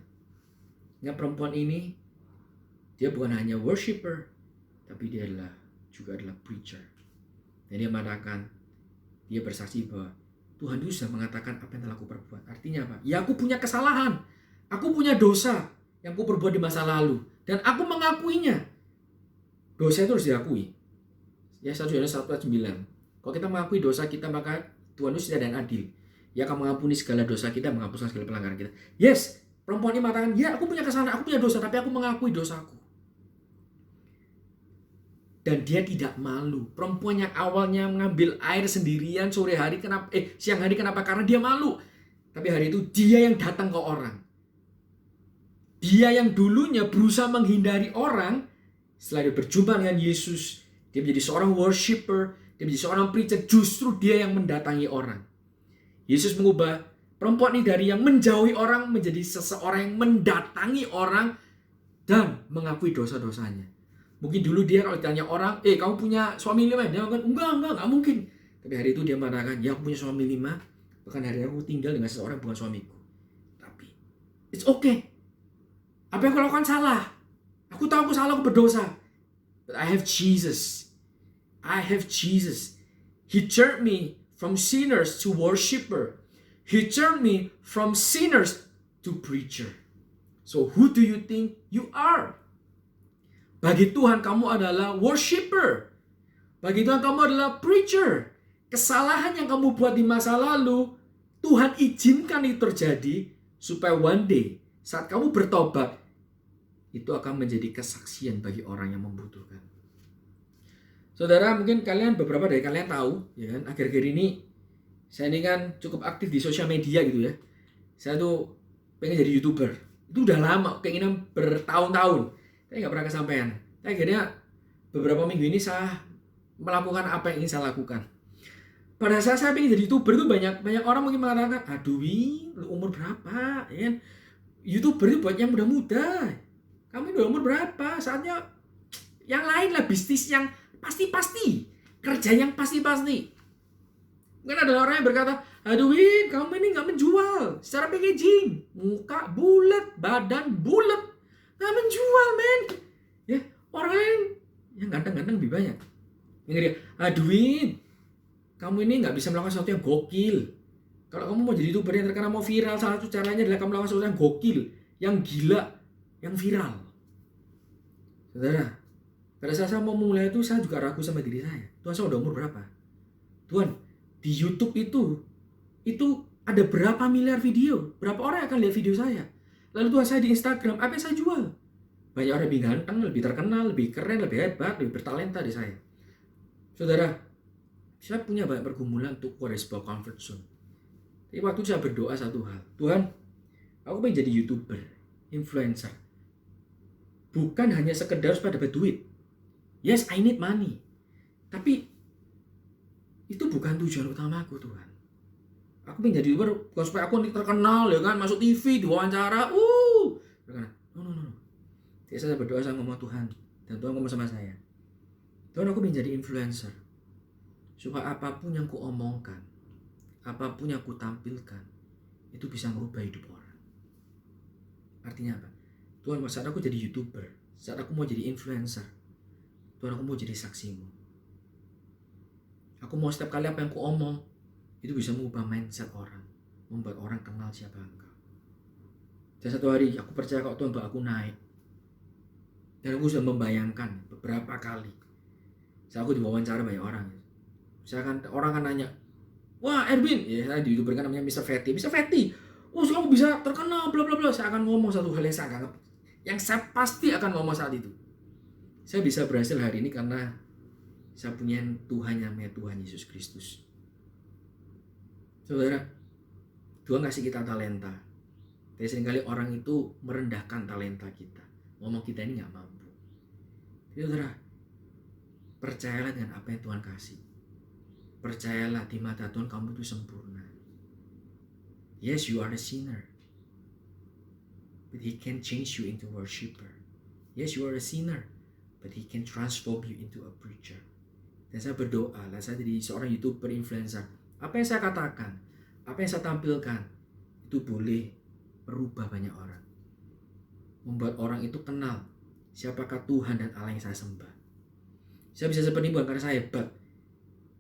Nah, perempuan ini, dia bukan hanya worshiper, tapi dia juga adalah preacher. Dan dia mengatakan, dia bersaksi bahwa Tuhan itu sudah mengatakan apa yang telah aku perbuat. Artinya apa? Ya aku punya kesalahan. Aku punya dosa yang aku perbuat di masa lalu. Dan aku mengakuinya. Dosa itu harus diakui. Ya 1 Yohanes 1:9. Kalau kita mengakui dosa kita, maka Tuhan itu setia dan adil. Ia akan mengampuni segala dosa kita, menghapuskan segala pelanggaran kita. Yes, perempuan ini mengatakan, ya aku punya kesalahan, aku punya dosa, tapi aku mengakui dosaku. Dan dia tidak malu. Perempuan yang awalnya mengambil air sendirian siang hari, kenapa? Karena dia malu. Tapi hari itu dia yang datang ke orang. Dia yang dulunya berusaha menghindari orang, setelah dia berjumpa dengan Yesus, dia menjadi seorang worshiper, dia menjadi seorang preacher, justru dia yang mendatangi orang. Yesus mengubah perempuan ini dari yang menjauhi orang menjadi seseorang yang mendatangi orang dan mengakui dosa-dosanya. Mungkin dulu dia kalau ditanya orang, kamu punya suami 5? Dia mengatakan, enggak mungkin. Tapi hari itu dia mengatakan, ya aku punya suami 5, bahkan hari aku tinggal dengan seseorang bukan suamiku. Tapi, it's okay. Apa yang aku lakukan salah. Aku tahu aku salah, aku berdosa. But I have Jesus. I have Jesus. He turned me from sinners to worshiper. He turned me from sinners to preacher. So who do you think you are? Bagi Tuhan kamu adalah worshiper. Bagi Tuhan kamu adalah preacher. Kesalahan yang kamu buat di masa lalu, Tuhan izinkan itu terjadi supaya one day saat kamu bertobat, itu akan menjadi kesaksian bagi orang yang membutuhkan. Saudara, mungkin beberapa dari kalian tahu, ya kan, akhir-akhir ini saya ini kan cukup aktif di sosial media gitu ya. Saya tuh pengen jadi YouTuber. Itu udah lama, keinginan bertahun-tahun. Tapi nggak pernah kesampaian. Tapi akhirnya beberapa minggu ini saya melakukan apa yang ingin saya lakukan. Pada saat saya pengen jadi YouTuber itu banyak orang mungkin mengatakan, aduh Wi, lu umur berapa? Ya kan? YouTuber itu buat yang muda-muda. Kamu udah umur berapa? Saatnya yang lain lah, bisnis yang pasti-pasti. Kerja yang pasti-pasti. Mungkin ada orang yang berkata, aduh Win, kamu ini gak menjual. Secara packaging, muka bulat, badan bulat. Gak menjual, men. Ya, orang lain yang ganteng-ganteng lebih banyak. Yang dia, aduh Win, kamu ini gak bisa melakukan sesuatu yang gokil. Kalau kamu mau jadi YouTuber yang terkenal, mau viral, salah satu caranya adalah kamu melakukan sesuatu yang gokil, yang gila, yang viral. Saudara, pada saat saya mau mulai itu, saya juga ragu sama diri saya. Tuhan, saya udah umur berapa? Tuhan, di YouTube itu ada berapa miliar video? Berapa orang yang akan lihat video saya? Lalu Tuhan, saya di Instagram, apa yang saya jual? Banyak orang lebih ganteng, lebih terkenal, lebih keren, lebih hebat, lebih bertalenta dari saya. Saudara, saya punya banyak pergumulan untuk keluar dari sebuah comfort zone. Tapi waktu saya berdoa satu hal, Tuhan, aku pengen jadi YouTuber, influencer. Bukan hanya sekedar supaya dapat duit. Yes, I need money. Tapi itu bukan tujuan utama aku, Tuhan. Aku pengen jadi YouTuber bukan supaya aku terkenal, ya kan, masuk TV, diwawancara, No. Jadi saya berdoa, saya ngomong Tuhan, dan Tuhan ngomong sama saya, Tuhan, aku pengen jadi influencer. Supaya apapun yang ku omongkan, apapun yang ku tampilkan, itu bisa merubah hidup orang. Artinya apa? Tuhan, saat aku jadi YouTuber, saat aku mau jadi influencer, Tuhan, aku mau jadi saksimu. Aku mau setiap kali apa yang ku omong, itu bisa mengubah mindset orang, membuat orang kenal siapa Engkau. Dan satu hari aku percaya kalau Tuhan bawa aku naik. Dan aku sudah membayangkan beberapa kali. Saat aku diwawancara banyak orang. Misalkan orang kan nanya, wah Erwin, ya saya di YouTuber kan namanya Mr. Fatty. Mr. Fatty, kamu bisa terkenal, bla bla bla. Saya akan ngomong satu hal yang saya anggap, yang saya pasti akan ngomong saat itu. Saya bisa berhasil hari ini karena saya punya Tuhan yang namanya Tuhan Yesus Kristus. Saudara, Tuhan kasih kita talenta. Tapi seringkali orang itu merendahkan talenta kita. Ngomong kita ini gak mampu. Jadi saudara, percayalah dengan apa yang Tuhan kasih. Percayalah di mata Tuhan kamu itu sempurna. Yes, you are a sinner. But He can change you into a worshiper. Yes, you are a sinner. But He can transform you into a preacher. Dan saya berdoa lah, saya jadi seorang YouTuber, influencer. Apa yang saya katakan, apa yang saya tampilkan, itu boleh merubah banyak orang. Membuat orang itu kenal siapakah Tuhan dan Allah yang saya sembah. Saya bisa seperti ini bukan karena saya hebat,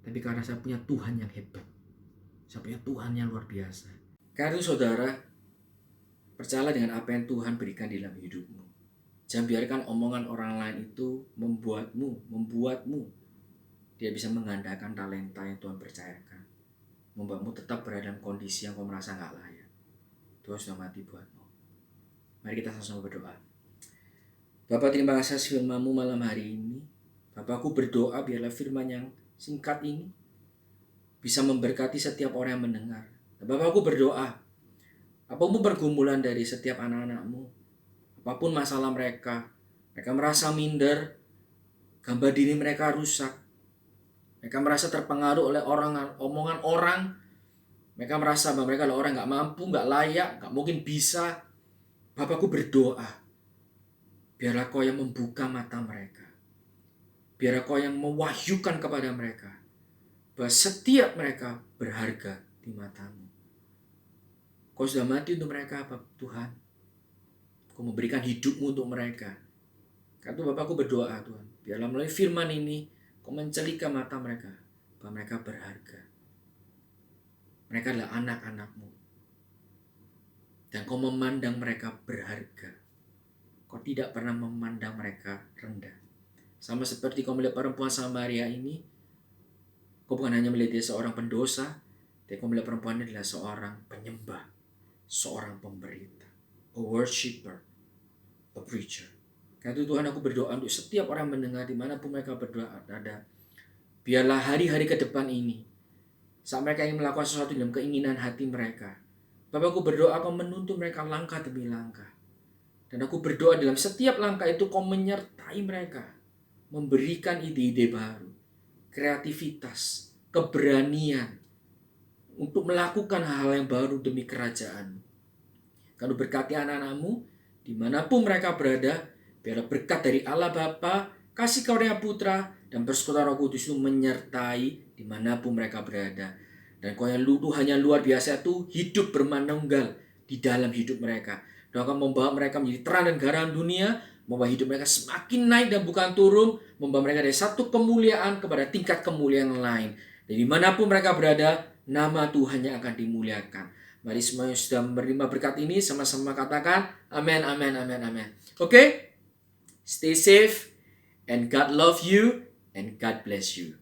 tapi karena saya punya Tuhan yang hebat. Saya punya Tuhan yang luar biasa. Karena itu saudara, percayalah dengan apa yang Tuhan berikan di dalam hidupmu. Jangan biarkan omongan orang lain itu membuatmu dia bisa mengandalkan talenta yang Tuhan percayakan. Membuatmu tetap berada dalam kondisi yang kau merasa gak layak. Tuhan sudah mati buatmu. Mari kita sama-sama berdoa. Bapak, terima kasih atas firman-Mu malam hari ini. Bapak, aku berdoa biarlah firman yang singkat ini bisa memberkati setiap orang yang mendengar. Dan Bapak, aku berdoa, apapun pergumulan dari setiap anak-anak-Mu, apapun masalah mereka merasa minder, gambar diri mereka rusak, mereka merasa terpengaruh oleh omongan orang, mereka merasa bahwa mereka adalah orang gak mampu, gak layak, gak mungkin bisa. Bapakku berdoa, biarlah Kau yang membuka mata mereka. Biarlah Kau yang mewahyukan kepada mereka bahwa setiap mereka berharga di mata-Mu. Kau sudah mati untuk mereka, Tuhan. Kau memberikan hidup-Mu untuk mereka. Karena itu Bapakku berdoa, Tuhan, biarlah melalui firman ini Kau mencelikan mata mereka bahwa mereka berharga. Mereka adalah anak-anak-Mu. Dan Kau memandang mereka berharga. Kau tidak pernah memandang mereka rendah. Sama seperti Kau melihat perempuan Samaria ini, Kau bukan hanya melihat dia seorang pendosa, tapi Kau melihat perempuan ini adalah seorang penyembah, seorang pemberita, a worshiper, a preacher. Karena itu Tuhan, aku berdoa untuk setiap orang mendengar dimanapun mereka berada. Biarlah hari-hari ke depan ini, saat mereka ingin melakukan sesuatu dalam keinginan hati mereka, Bapak, aku berdoa Kau menuntun mereka langkah demi langkah. Dan aku berdoa dalam setiap langkah itu Kau menyertai mereka, memberikan ide-ide baru, kreativitas, keberanian untuk melakukan hal-hal yang baru demi kerajaan. Kau berkati anak-anak-Mu dimanapun mereka berada. Biarlah berkat dari Allah Bapa, kasih karunia Putra, dan persekutuan Roh Kudus itu menyertai dimanapun mereka berada. Dan Kau yang Tuhan yang luar biasa itu hidup bermanunggal di dalam hidup mereka. Dan akan membawa mereka menjadi terang dan garam dunia, membawa hidup mereka semakin naik dan bukan turun, membawa mereka dari satu kemuliaan kepada tingkat kemuliaan lain. Dan dimanapun mereka berada, nama Tuhan yang akan dimuliakan. Mari semua yang sudah menerima berkat ini sama-sama katakan amin, amin, amin, amin. Oke? Stay safe, and God love you, and God bless you.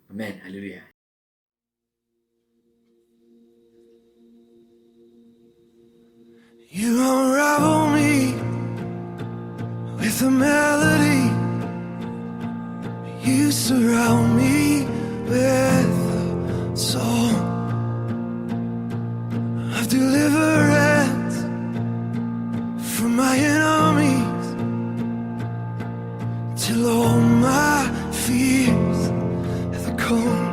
Amen. Haleluya. You unravel me with a melody. You surround me with a song of deliverance from my enemies, till all my fears are gone.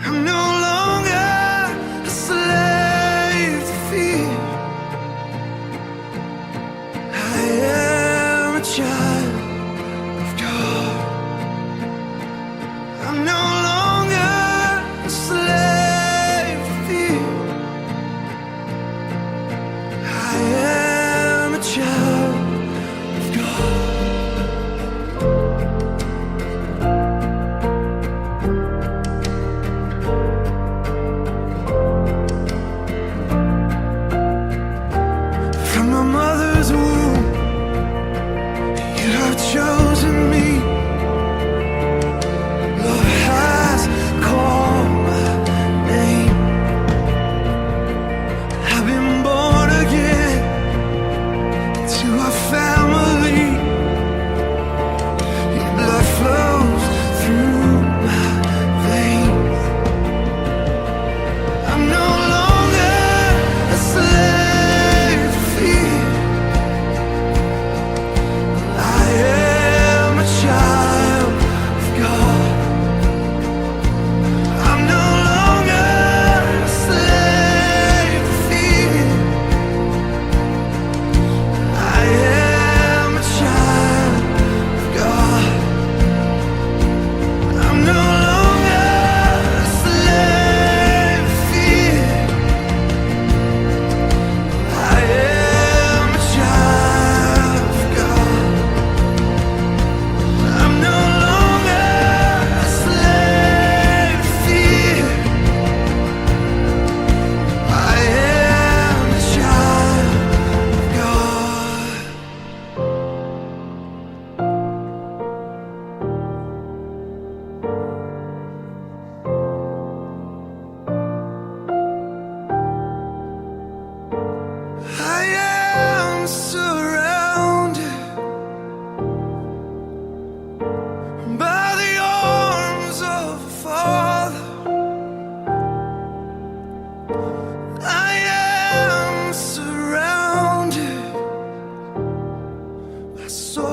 I'm no longer a slave to fear. I am a child of God. I'm no longer a slave to fear. I am a child of God. From my mother's womb, you have chosen me. Love has called my name. I've been born again to a family. Your blood flows through my veins. I'm no longer a slave to fear. I am a child of God. I'm no longer a slave to fear. I am a child of God. I'm no longer a slave to fear. I am a child of God. I'm no longer a slave to fear. I am a child of God. I am surrounded by the arms of a Father. I am surrounded by so